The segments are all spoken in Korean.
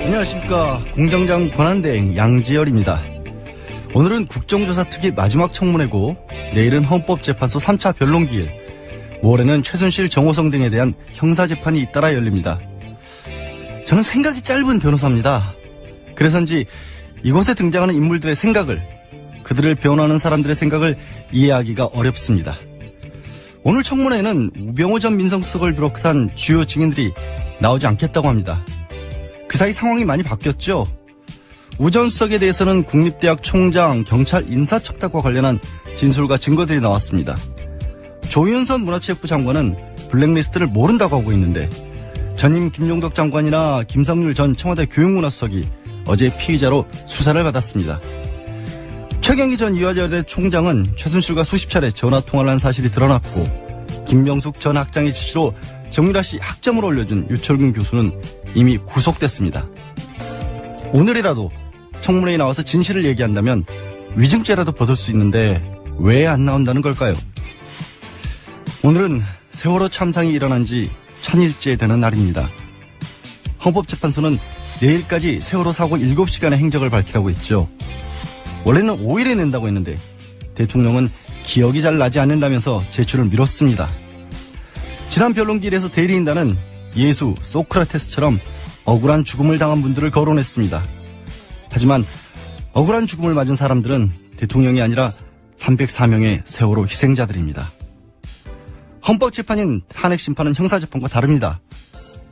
안녕하십니까. 공장장 권한대행 양지열입니다. 오늘은 국정조사 특위 마지막 청문회고 내일은 헌법재판소 3차 변론기일, 모레는 최순실, 정호성 등에 대한 형사재판이 잇따라 열립니다. 저는 생각이 짧은 변호사입니다. 그래서인지 이곳에 등장하는 인물들의 생각을, 그들을 변호하는 사람들의 생각을 이해하기가 어렵습니다. 오늘 청문회에는 우병우 전 민정수석을 비롯한 주요 증인들이 나오지 않겠다고 합니다. 그 사이 상황이 많이 바뀌었죠. 우 전 수석에 대해서는 국립대학 총장, 경찰 인사청탁과 관련한 진술과 증거들이 나왔습니다. 조윤선 문화체육부 장관은 블랙리스트를 모른다고 하고 있는데, 전임 김용덕 장관이나 김성률 전 청와대 교육문화수석이 어제 피의자로 수사를 받았습니다. 최경희 전 이화여대 총장은 최순실과 수십 차례 전화통화를 한 사실이 드러났고, 김명숙 전 학장의 지시로 정유라 씨 학점을 올려준 유철균 교수는 이미 구속됐습니다. 오늘이라도 청문회에 나와서 진실을 얘기한다면 위증죄라도 받을 수 있는데 왜 안 나온다는 걸까요? 오늘은 세월호 참상이 일어난 지 1000일째 되는 날입니다. 헌법재판소는 내일까지 세월호 사고 7시간의 행적을 밝히라고 했죠. 원래는 5일에 낸다고 했는데 대통령은 기억이 잘 나지 않는다면서 제출을 미뤘습니다. 지난 변론기일에서 대리인단은 예수, 소크라테스처럼 억울한 죽음을 당한 분들을 거론했습니다. 하지만 억울한 죽음을 맞은 사람들은 대통령이 아니라 304명의 세월호 희생자들입니다. 헌법재판인 탄핵심판은 형사재판과 다릅니다.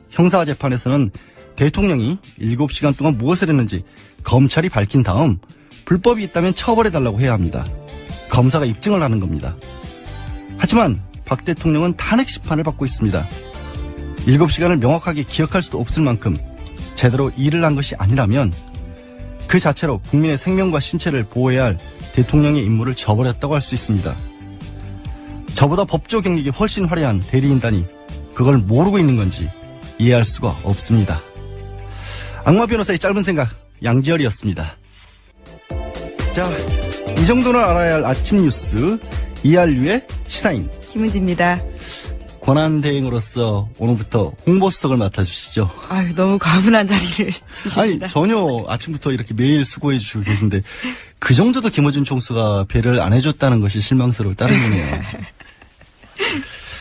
형사재판에서는 대통령이 7시간 동안 무엇을 했는지 검찰이 밝힌 다음 불법이 있다면 처벌해달라고 해야 합니다. 검사가 입증을 하는 겁니다. 하지만 박 대통령은 탄핵심판을 받고 있습니다. 7시간을 명확하게 기억할 수도 없을 만큼 제대로 일을 한 것이 아니라면 그 자체로 국민의 생명과 신체를 보호해야 할 대통령의 임무를 저버렸다고 할 수 있습니다. 저보다 법조 경력이 훨씬 화려한 대리인단이 그걸 모르고 있는 건지 이해할 수가 없습니다. 악마 변호사의 짧은 생각, 양지열이었습니다. 자, 이 정도는 알아야 할 아침 뉴스, 이알류의 시사인 김은지입니다. 권한대행으로서 오늘부터 홍보수석을 맡아주시죠. 아유, 너무 과분한 자리를 주십니다. 아니, 전혀 아침부터 이렇게 매일 수고해 주시고 계신데 그 정도도 김어준 총수가 배를 안 해줬다는 것이 실망스러울 따름이네요.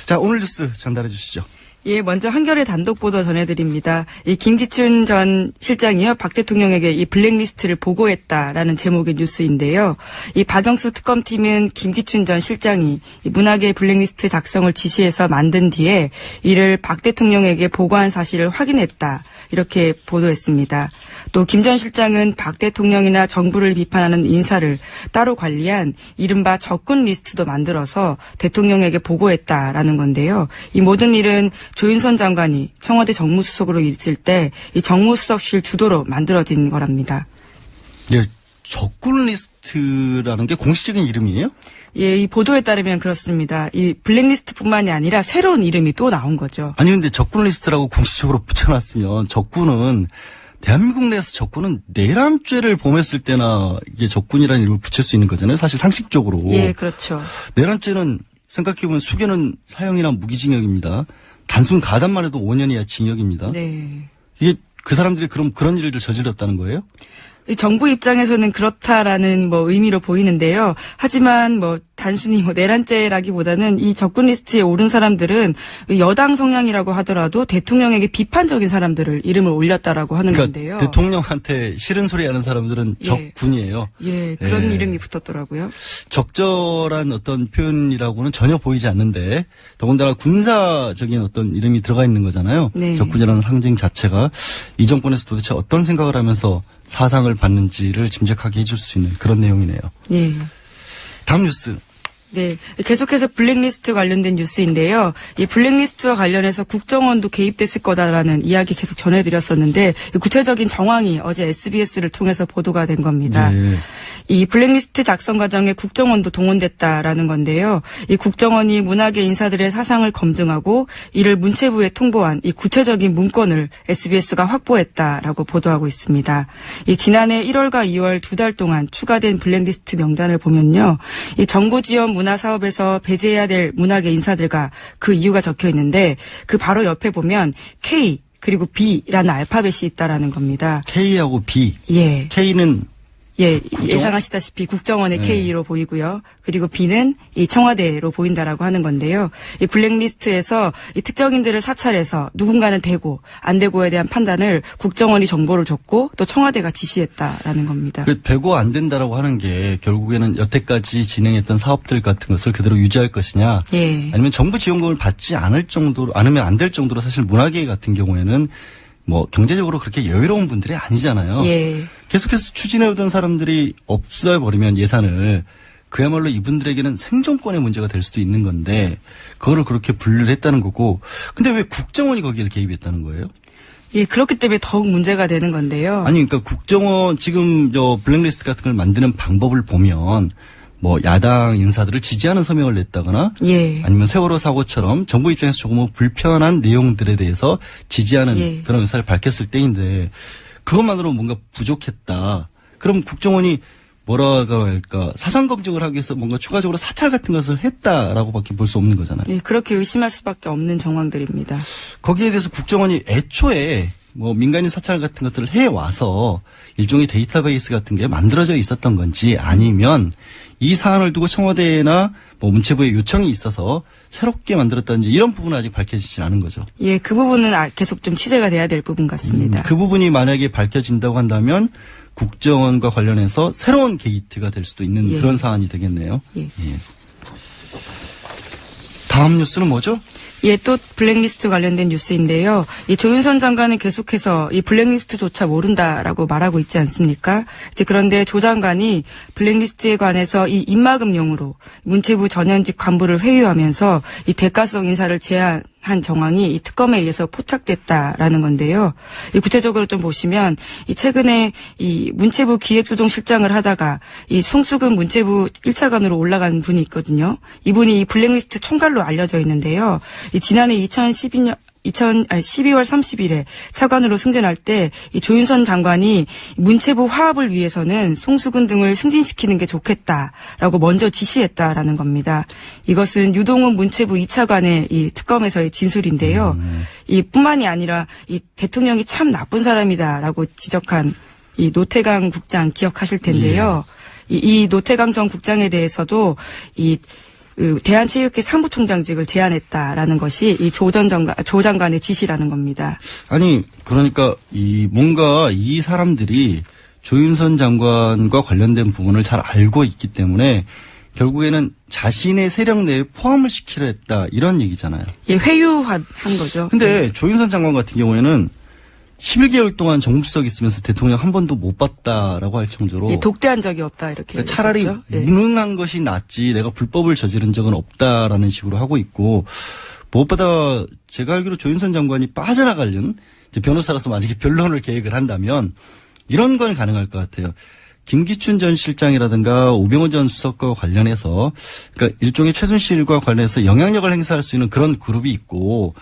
자, 오늘 뉴스 전달해 주시죠. 예, 먼저 한겨레 단독 보도 전해드립니다. 이 김기춘 전 실장이요, 박 대통령에게 이 블랙리스트를 보고했다라는 제목의 뉴스인데요. 이 박영수 특검팀은 김기춘 전 실장이 이 문학의 블랙리스트 작성을 지시해서 만든 뒤에 이를 박 대통령에게 보고한 사실을 확인했다, 이렇게 보도했습니다. 또 김 전 실장은 박 대통령이나 정부를 비판하는 인사를 따로 관리한 이른바 적군 리스트도 만들어서 대통령에게 보고했다라는 건데요. 이 모든 일은 조윤선 장관이 청와대 정무수석으로 있을 때 이 정무수석실 주도로 만들어진 거랍니다. 예, 적군 리스트라는 게 공식적인 이름이에요? 예, 이 보도에 따르면 그렇습니다. 이 블랙리스트뿐만이 아니라 새로운 이름이 또 나온 거죠. 아니, 근데 적군 리스트라고 공식적으로 붙여놨으면 적군은 대한민국 내에서 적군은 내란죄를 범했을 때나 이게 적군이라는 이름을 붙일 수 있는 거잖아요. 사실 상식적으로. 예, 그렇죠. 내란죄는 생각해보면 수개는 사형이나 무기징역입니다. 단순 가담만 해도 5년 이하 징역입니다. 네. 이게 그 사람들이 그럼 그런 일을 저질렀다는 거예요? 이 정부 입장에서는 그렇다라는 의미로 보이는데요. 하지만 단순히 내란죄라기보다는 이 적군 리스트에 오른 사람들은 여당 성향이라고 하더라도 대통령에게 비판적인 사람들을 이름을 올렸다라고 하는 건데요. 대통령한테 싫은 소리 하는 사람들은 예. 적군이에요. 예, 그런 이름이 붙었더라고요. 적절한 어떤 표현이라고는 전혀 보이지 않는데 더군다나 군사적인 어떤 이름이 들어가 있는 거잖아요. 네. 적군이라는 상징 자체가 이 정권에서 도대체 어떤 생각을 하면서 사상을 받는지를 짐작하게 해줄 수 있는 그런 내용이네요. 예. 다음 뉴스. 네, 계속해서 블랙리스트 관련된 뉴스인데요. 이 블랙리스트와 관련해서 국정원도 개입됐을 거다라는 이야기 계속 전해드렸었는데 구체적인 정황이 어제 SBS를 통해서 보도가 된 겁니다. 네. 이 블랙리스트 작성 과정에 국정원도 동원됐다라는 건데요. 이 국정원이 문학의 인사들의 사상을 검증하고 이를 문체부에 통보한 이 구체적인 문건을 SBS가 확보했다라고 보도하고 있습니다. 이 지난해 1월과 2월 2달 동안 추가된 블랙리스트 명단을 보면요. 이 정부 지원 문화 사업에서 배제해야 될 문학의 인사들과 그 이유가 적혀 있는데 그 바로 옆에 보면 K, 그리고 B라는 알파벳이 있다라는 겁니다. K하고 B. 예. K는 예, 국정원? 예상하시다시피 국정원의 네. K로 보이고요. 그리고 B는 이 청와대로 보인다라고 하는 건데요. 이 블랙리스트에서 이 특정인들을 사찰해서 누군가는 되고 안 되고에 대한 판단을 국정원이 정보를 줬고 또 청와대가 지시했다라는 겁니다. 그 되고 안 된다라고 하는 게 결국에는 여태까지 진행했던 사업들 같은 것을 그대로 유지할 것이냐, 예. 아니면 정부 지원금을 받지 않을 정도로, 않으면 안 될 정도로 사실 문화계 같은 경우에는 뭐 경제적으로 그렇게 여유로운 분들이 아니잖아요. 예. 계속해서 추진해오던 사람들이 없애버리면 예산을, 그야말로 이분들에게는 생존권의 문제가 될 수도 있는 건데 그거를 그렇게 분류를 했다는 거고, 근데 왜 국정원이 거기를 개입했다는 거예요? 예, 그렇기 때문에 더욱 문제가 되는 건데요. 아니, 그러니까 국정원 지금 저 블랙리스트 같은 걸 만드는 방법을 보면 뭐 야당 인사들을 지지하는 서명을 냈다거나, 예. 아니면 세월호 사고처럼 정부 입장에서 조금 불편한 내용들에 대해서 지지하는 예. 그런 의사를 밝혔을 때인데 그것만으로 뭔가 부족했다. 그럼 국정원이 뭐라고 할까, 사상 검증을 하기 위해서 뭔가 추가적으로 사찰 같은 것을 했다라고밖에 볼 수 없는 거잖아요. 예, 그렇게 의심할 수밖에 없는 정황들입니다. 거기에 대해서 국정원이 애초에 뭐 민간인 사찰 같은 것들을 해와서 일종의 데이터베이스 같은 게 만들어져 있었던 건지, 아니면 이 사안을 두고 청와대나 뭐 문체부의 요청이 있어서 새롭게 만들었다든지 이런 부분은 아직 밝혀지지 않은 거죠. 예, 그 부분은 계속 좀 취재가 돼야 될 부분 같습니다. 그 부분이 만약에 밝혀진다고 한다면 국정원과 관련해서 새로운 게이트가 될 수도 있는 예. 그런 사안이 되겠네요. 예. 예. 다음 뉴스는 뭐죠? 예, 또 블랙리스트 관련된 뉴스인데요. 이 조윤선 장관은 계속해서 이 블랙리스트조차 모른다라고 말하고 있지 않습니까? 이제 그런데 조 장관이 블랙리스트에 관해서 이 입막음용으로 문체부 전현직 간부를 회유하면서 이 대가성 인사를 제한한 정황이 이 특검에 의해서 포착됐다라는 건데요. 이 구체적으로 좀 보시면 이 최근에 이 문체부 기획조정실장을 하다가 이 송수근 문체부 1차관으로 올라간 분이 있거든요. 이분이 이 블랙리스트 총괄로 알려져 있는데요. 이 지난해 12월 30일에 차관으로 승진할 때 이 조윤선 장관이 문체부 화합을 위해서는 송수근 등을 승진시키는 게 좋겠다라고 먼저 지시했다라는 겁니다. 이것은 유동훈 문체부 2차관의 이 특검에서의 진술인데요. 이 뿐만이 아니라 이 대통령이 참 나쁜 사람이다라고 지적한 이 노태강 국장 기억하실 텐데요. 이 노태강 전 국장에 대해서도 이 대한체육회 사무총장직을 제안했다라는 것이 이 조 장관의 지시라는 겁니다. 아니, 그러니까 뭔가 이 사람들이 조윤선 장관과 관련된 부분을 잘 알고 있기 때문에 결국에는 자신의 세력 내에 포함을 시키려 했다, 이런 얘기잖아요. 예, 회유한 거죠. 근데 조윤선 장관 같은 경우에는 11개월 동안 정무수석 있으면서 대통령 한 번도 못 봤다라고 할 정도로, 예, 독대한 적이 없다 이렇게. 그러니까 차라리 했었죠. 예. 무능한 것이 낫지 내가 불법을 저지른 적은 없다라는 식으로 하고 있고, 무엇보다 제가 알기로 조윤선 장관이 빠져나가려는, 이제 변호사로서 만약에 변론을 계획을 한다면 이런 건 가능할 것 같아요. 김기춘 전 실장이라든가 우병우 전 수석과 관련해서, 그러니까 일종의 최순실과 관련해서 영향력을 행사할 수 있는 그런 그룹이 있고,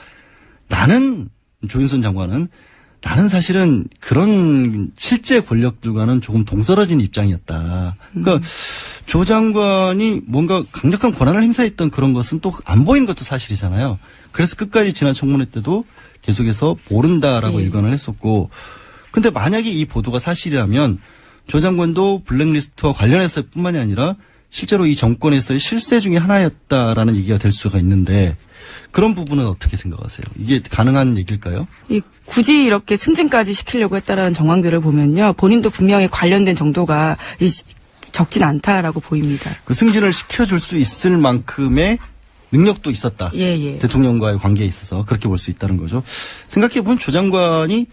조윤선 장관은 나는 사실은 그런 실제 권력들과는 조금 동떨어진 입장이었다. 그러니까 조 장관이 뭔가 강력한 권한을 행사했던 그런 것은 또 안 보인 것도 사실이잖아요. 그래서 끝까지 지난 청문회 때도 계속해서 모른다라고 예. 일관을 했었고, 근데 만약에 이 보도가 사실이라면 조 장관도 블랙리스트와 관련해서 뿐만이 아니라 실제로 이 정권에서의 실세 중에 하나였다라는 얘기가 될 수가 있는데, 그런 부분은 어떻게 생각하세요? 이게 가능한 얘기일까요? 굳이 이렇게 승진까지 시키려고 했다라는 정황들을 보면요, 본인도 분명히 관련된 정도가 적진 않다라고 보입니다. 그 승진을 시켜줄 수 있을 만큼의 능력도 있었다. 예. 대통령과의 관계에 있어서 그렇게 볼 수 있다는 거죠. 생각해보면 조 장관이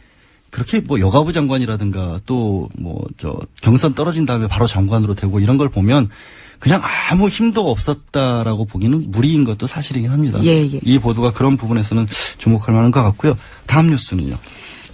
그렇게 뭐 여가부 장관이라든가 또 경선 떨어진 다음에 바로 장관으로 되고 이런 걸 보면 그냥 아무 힘도 없었다라고 보기는 무리인 것도 사실이긴 합니다. 예. 이 보도가 그런 부분에서는 주목할 만한 것 같고요. 다음 뉴스는요.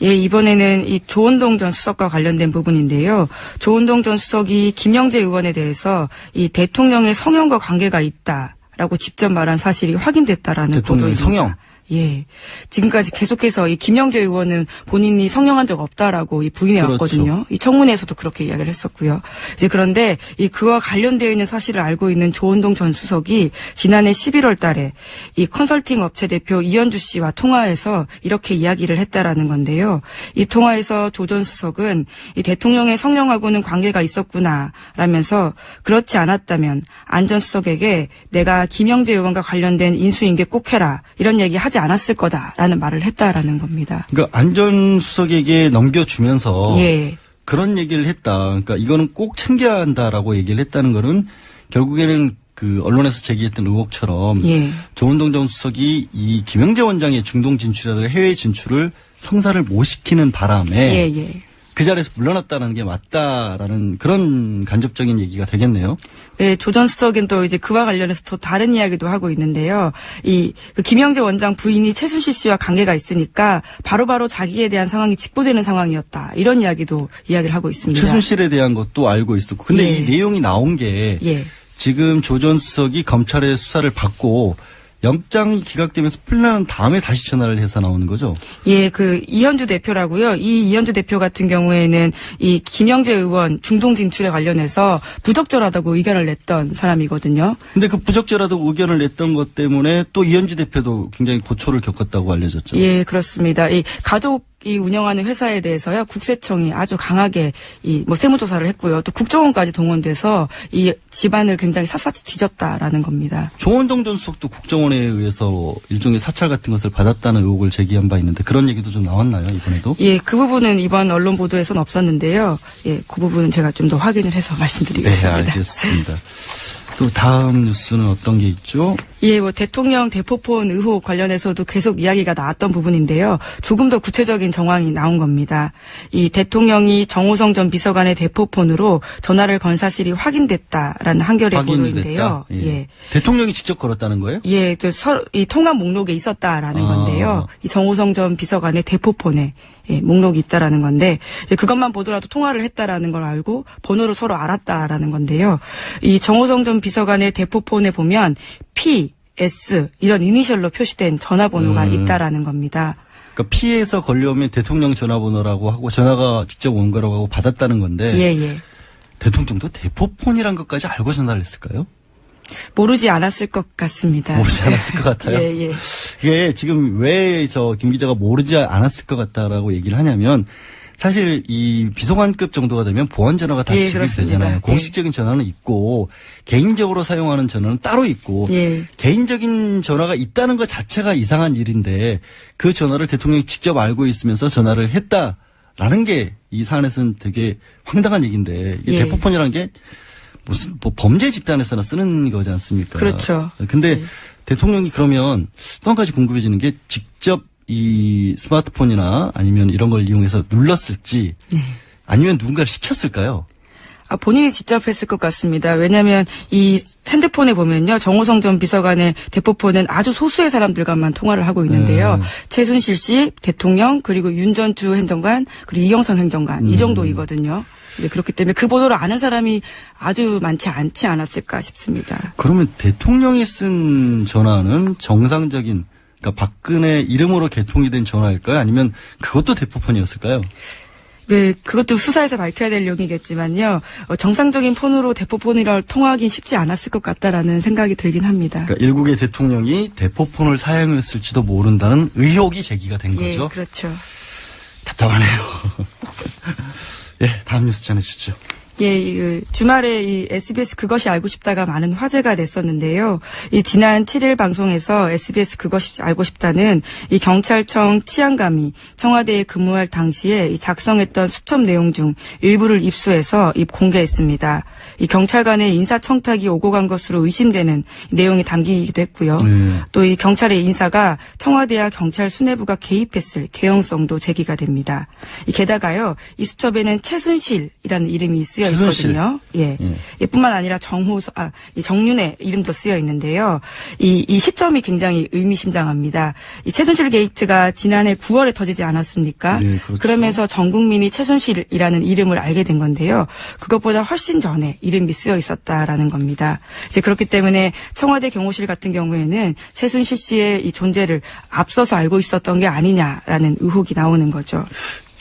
예, 이번에는 이 조은동 전 수석과 관련된 부분인데요. 조은동 전 수석이 김영재 의원에 대해서 이 대통령의 성형과 관계가 있다라고 직접 말한 사실이 확인됐다라는 대통령의 보도입니다. 성형? 예. 지금까지 계속해서 이 김영재 의원은 본인이 성령한 적 없다라고 부인해 왔거든요. 그렇죠. 이 청문회에서도 그렇게 이야기를 했었고요. 이제 그런데 그와 관련되어 있는 사실을 알고 있는 조원동 전 수석이 지난해 11월 달에 이 컨설팅 업체 대표 이현주 씨와 통화해서 이렇게 이야기를 했다라는 건데요. 이 통화에서 조 전 수석은 이 대통령의 성령하고는 관계가 있었구나라면서 그렇지 않았다면 안 전 수석에게 내가 김영재 의원과 관련된 인수인계 꼭 해라 이런 얘기 하지 않았을 거다라는 말을 했다라는 겁니다. 그러니까 안 전 수석에게 넘겨주면서 예. 그런 얘기를 했다. 그러니까 이거는 꼭 챙겨야 한다라고 얘기를 했다는 거는 결국에는 그 언론에서 제기했던 의혹처럼 예. 조원동 전 수석이 이 김영재 원장의 중동 진출이라든가 해외 진출을 성사를 못 시키는 바람에 예. 그 자리에서 물러났다는 게 맞다라는 그런 간접적인 얘기가 되겠네요. 네, 조 전 수석은 또 이제 그와 관련해서 또 다른 이야기도 하고 있는데요. 그 김영재 원장 부인이 최순실 씨와 관계가 있으니까 바로바로 자기에 대한 상황이 직보되는 상황이었다. 이런 이야기를 하고 있습니다. 최순실에 대한 것도 알고 있었고. 근데 예. 이 내용이 나온 게 예. 지금 조 전 수석이 검찰의 수사를 받고 영장이 기각되면서 풀려난 다음에 다시 전화를 해서 나오는 거죠? 예, 이현주 대표라고요. 이 이현주 대표 같은 경우에는 이 김영재 의원 중동 진출에 관련해서 부적절하다고 의견을 냈던 사람이거든요. 근데 그 부적절하다고 의견을 냈던 것 때문에 또 이현주 대표도 굉장히 고초를 겪었다고 알려졌죠. 예, 그렇습니다. 이 가족이 운영하는 회사에 대해서요, 국세청이 아주 강하게 세무조사를 했고요. 또 국정원까지 동원돼서 이 집안을 굉장히 샅샅이 뒤졌다라는 겁니다. 조원동 전 수석도 국정원에 의해서 일종의 사찰 같은 것을 받았다는 의혹을 제기한 바 있는데 그런 얘기도 좀 나왔나요, 이번에도? 예, 그 부분은 이번 언론 보도에서는 없었는데요. 예, 그 부분은 제가 좀 더 확인을 해서 말씀드리겠습니다. 네, 알겠습니다. 또 다음 뉴스는 어떤 게 있죠? 예, 대통령 대포폰 의혹 관련해서도 계속 이야기가 나왔던 부분인데요. 조금 더 구체적인 정황이 나온 겁니다. 이 대통령이 정호성 전 비서관의 대포폰으로 전화를 건 사실이 확인됐다라는 한겨레 보도인데요. 예. 대통령이 직접 걸었다는 거예요? 예, 이 통화 목록에 있었다라는 건데요. 이 정호성 전 비서관의 대포폰에 목록이 있다라는 건데 이제 그것만 보더라도 통화를 했다라는 걸 알고 번호를 서로 알았다라는 건데요. 이 정호성 전 비서관의 대포폰에 보면 P, S 이런 이니셜로 표시된 전화번호가 있다라는 겁니다. 그러니까 피해서 걸려오면 대통령 전화번호라고 하고 전화가 직접 온 거라고 하고 받았다는 건데 예. 대통령도 대포폰이란 것까지 알고 전화를 했을까요? 모르지 않았을 것 같습니다. 모르지 않았을 것 같아요. 예. 이게 지금 왜 김 기자가 모르지 않았을 것 같다라고 얘기를 하냐면 사실 이 비서관급 정도가 되면 보안 전화가 다 지급되잖아요. 공식적인 전화는 있고 개인적으로 사용하는 전화는 따로 있고 개인적인 전화가 있다는 것 자체가 이상한 일인데 그 전화를 대통령이 직접 알고 있으면서 전화를 했다라는 게 이 사안에서는 되게 황당한 얘기인데 이게 대포폰이라는 게 무슨 범죄 집단에서나 쓰는 거지 않습니까? 그렇죠. 근데 대통령이 그러면 또 한 가지 궁금해지는 게 직접 이 스마트폰이나 아니면 이런 걸 이용해서 눌렀을지 아니면 누군가를 시켰을까요? 본인이 직접 했을 것 같습니다. 왜냐하면 이 핸드폰에 보면요. 정호성 전 비서관의 대포폰은 아주 소수의 사람들과만 통화를 하고 있는데요. 최순실 씨, 대통령, 그리고 윤전추 행정관, 그리고 이영선 행정관 이 정도이거든요. 이제 그렇기 때문에 그 번호를 아는 사람이 아주 많지 않지 않았을까 싶습니다. 그러면 대통령이 쓴 전화는 정상적인 그러니까 박근혜 이름으로 개통이 된 전화일까요? 아니면 그것도 대포폰이었을까요? 네, 그것도 수사에서 밝혀야 될 내용이겠지만요. 정상적인 폰으로 대포폰이라 통화하긴 쉽지 않았을 것 같다라는 생각이 들긴 합니다. 그러니까 일국의 대통령이 대포폰을 사용했을지도 모른다는 의혹이 제기가 된 거죠. 예, 그렇죠. 답답하네요. 예, 다음 뉴스 전해주시죠. 예, 주말에 이 SBS 그것이 알고 싶다가 많은 화제가 됐었는데요. 이 지난 7일 방송에서 SBS 그것이 알고 싶다는 이 경찰청 치안감이 청와대에 근무할 당시에 이 작성했던 수첩 내용 중 일부를 입수해서 공개했습니다. 이 경찰관의 인사청탁이 오고 간 것으로 의심되는 내용이 담기기도 했고요. 또 이 경찰의 인사가 청와대와 경찰 수뇌부가 개입했을 개연성도 제기가 됩니다. 게다가요, 이 수첩에는 최순실이라는 이름이 쓰여 쓰여 최순실. 있거든요. 예. 예. 뿐만 아니라 이 정윤의 이름도 쓰여 있는데요. 이 시점이 굉장히 의미심장합니다. 이 최순실 게이트가 지난해 9월에 터지지 않았습니까? 네, 그렇죠. 그러면서 전 국민이 최순실이라는 이름을 알게 된 건데요. 그것보다 훨씬 전에 이름이 쓰여 있었다라는 겁니다. 이제 그렇기 때문에 청와대 경호실 같은 경우에는 최순실 씨의 이 존재를 앞서서 알고 있었던 게 아니냐라는 의혹이 나오는 거죠.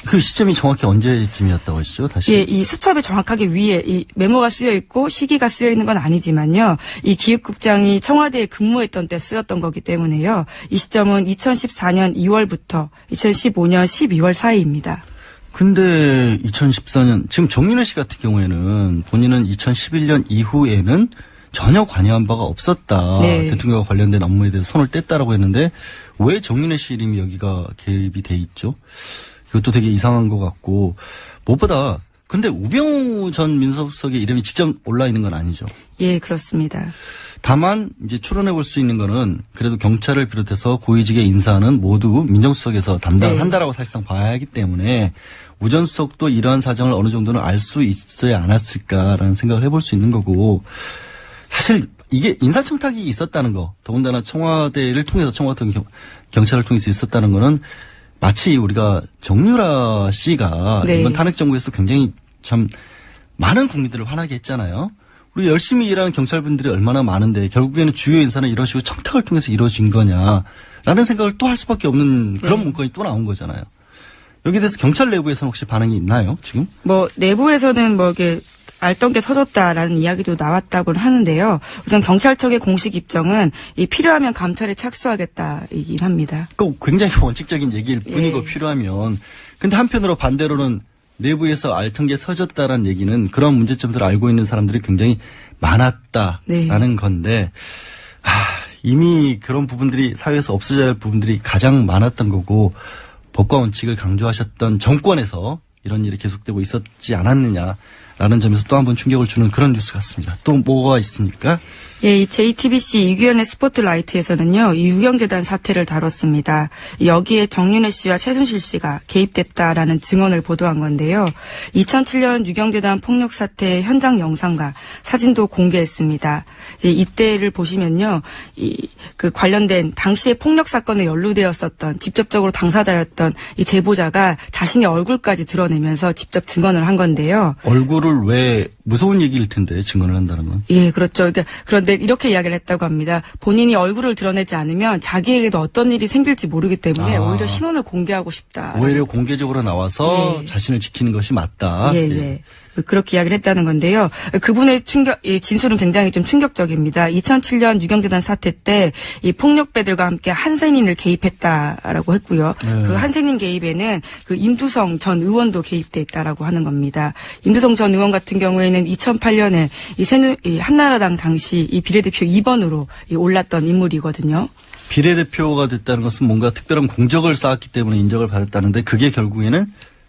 그 시점이 정확히 언제쯤이었다고 하시죠? 다시. 예, 이 수첩에 정확하게 위에 이 메모가 쓰여 있고 시기가 쓰여 있는 건 아니지만요. 이 기획국장이 청와대에 근무했던 때 쓰였던 거기 때문에요. 이 시점은 2014년 2월부터 2015년 12월 사이입니다. 근데 2014년 지금 정윤회 씨 같은 경우에는 본인은 2011년 이후에는 전혀 관여한 바가 없었다. 네. 대통령과 관련된 업무에 대해서 손을 뗐다라고 했는데 왜 정윤회 씨 이름이 여기가 개입이 돼 있죠? 이것도 되게 이상한 것 같고 무엇보다 근데 우병우 전 민정수석의 이름이 직접 올라 있는 건 아니죠. 예, 그렇습니다. 다만 이제 추론해 볼 수 있는 거는 그래도 경찰을 비롯해서 고위직의 인사는 모두 민정수석에서 담당한다라고 사실상 봐야 하기 때문에 우 전 수석도 이러한 사정을 어느 정도는 알 수 있어야 않았을까라는 생각을 해볼 수 있는 거고 사실 이게 인사청탁이 있었다는 거 더군다나 청와대를 통해서 청와대 경찰을 통해서 있었다는 거는 마치 우리가 정유라 씨가 네. 이번 탄핵 정부에서 굉장히 참 많은 국민들을 화나게 했잖아요. 우리 열심히 일하는 경찰분들이 얼마나 많은데 결국에는 주요 인사는 이런 식으로 청탁을 통해서 이루어진 거냐라는 생각을 또 할 수밖에 없는 그런 네. 문건이 또 나온 거잖아요. 여기에 대해서 경찰 내부에서는 혹시 반응이 있나요, 지금? 뭐 내부에서는 뭐 이렇게 알던 게 터졌다라는 이야기도 나왔다고는 하는데요. 우선 경찰청의 공식 입장은 이 필요하면 감찰에 착수하겠다이긴 합니다. 그 굉장히 원칙적인 얘기일 뿐이고 예. 필요하면. 근데 한편으로 반대로는 내부에서 알던 게 터졌다라는 얘기는 그런 문제점들을 알고 있는 사람들이 굉장히 많았다라는 네. 건데 이미 그런 부분들이 사회에서 없어져야 할 부분들이 가장 많았던 거고 법과 원칙을 강조하셨던 정권에서 이런 일이 계속되고 있었지 않았느냐라는 점에서 또 한 번 충격을 주는 그런 뉴스 같습니다. 또 뭐가 있습니까? 예, 이 JTBC 이규현의 스포트라이트에서는요, 이 유경재단 사태를 다뤘습니다. 여기에 정윤회 씨와 최순실 씨가 개입됐다라는 증언을 보도한 건데요. 2007년 유경재단 폭력 사태 현장 영상과 사진도 공개했습니다. 이제 이때를 보시면요, 그 관련된 당시의 폭력 사건에 연루되었었던 직접적으로 당사자였던 이 제보자가 자신의 얼굴까지 드러내면서 직접 증언을 한 건데요. 얼굴을 왜 무서운 얘기일 텐데 증언을 한다는 건. 예, 그렇죠. 그러니까 그런데 이렇게 이야기를 했다고 합니다. 본인이 얼굴을 드러내지 않으면 자기에게도 어떤 일이 생길지 모르기 때문에 오히려 신원을 공개하고 싶다. 오히려 공개적으로 나와서 예. 자신을 지키는 것이 맞다. 예, 예. 그렇게 이야기를 했다는 건데요. 그분의 진술은 굉장히 좀 충격적입니다. 2007년 유경재단 사태 때 이 폭력배들과 함께 한센인을 개입했다라고 했고요. 네. 그 한센인 개입에는 그 임두성 전 의원도 개입돼 있다라고 하는 겁니다. 임두성 전 의원 같은 경우에는 2008년에 이 한나라당 당시 이 비례대표 2번으로 올랐던 인물이거든요. 비례대표가 됐다는 것은 뭔가 특별한 공적을 쌓았기 때문에 인정을 받았다는데 그게 결국에는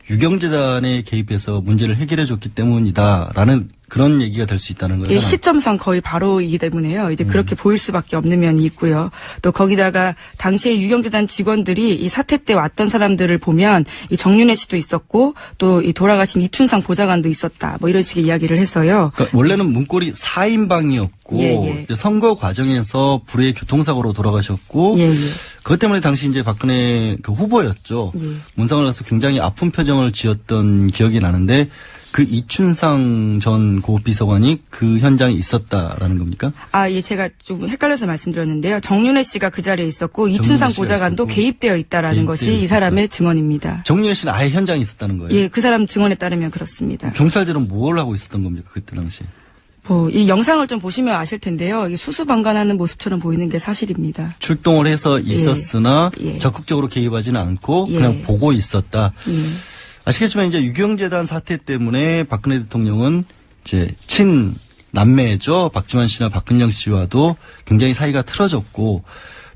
유경재단에 개입해서 문제를 해결해 줬기 때문이다라는 그런 얘기가 될 수 있다는 거예요. 예, 시점상 거의 바로이기 때문에요. 이제 그렇게 보일 수밖에 없는 면이 있고요. 또 거기다가 당시에 유경재단 직원들이 이 사태 때 왔던 사람들을 보면 이 정윤회 씨도 있었고 또 이 돌아가신 이춘상 보좌관도 있었다. 뭐 이런 식의 이야기를 해서요. 그러니까 원래는 문고리 4인방이었고 예. 이제 선거 과정에서 불의의 교통사고로 돌아가셨고 예, 예. 그것 때문에 당시 이제 박근혜 그 후보였죠. 예. 문상을 가서 굉장히 아픈 표정을 지었던 기억이 나는데 그 이춘상 전 고비서관이 그 현장에 있었다라는 겁니까? 아, 예, 제가 좀 헷갈려서 말씀드렸는데요. 정윤회 씨가 그 자리에 있었고 이춘상 씨가 보좌관도 있었고. 개입되어 있다라는 것이 개입되어 이 사람의 증언입니다. 정윤회 씨는 아예 현장에 있었다는 거예요. 예, 그 사람 증언에 따르면 그렇습니다. 경찰들은 뭘 하고 있었던 겁니까 그때 당시? 뭐 이 영상을 좀 보시면 아실 텐데요. 이게 수수방관하는 모습처럼 보이는 게 사실입니다. 출동을 해서 있었으나 예. 적극적으로 개입하지는 않고 예. 그냥 보고 있었다. 예. 아시겠지만 이제 유경재단 사태 때문에 박근혜 대통령은 이제 친 남매죠. 박지원 씨나 박근영 씨와도 굉장히 사이가 틀어졌고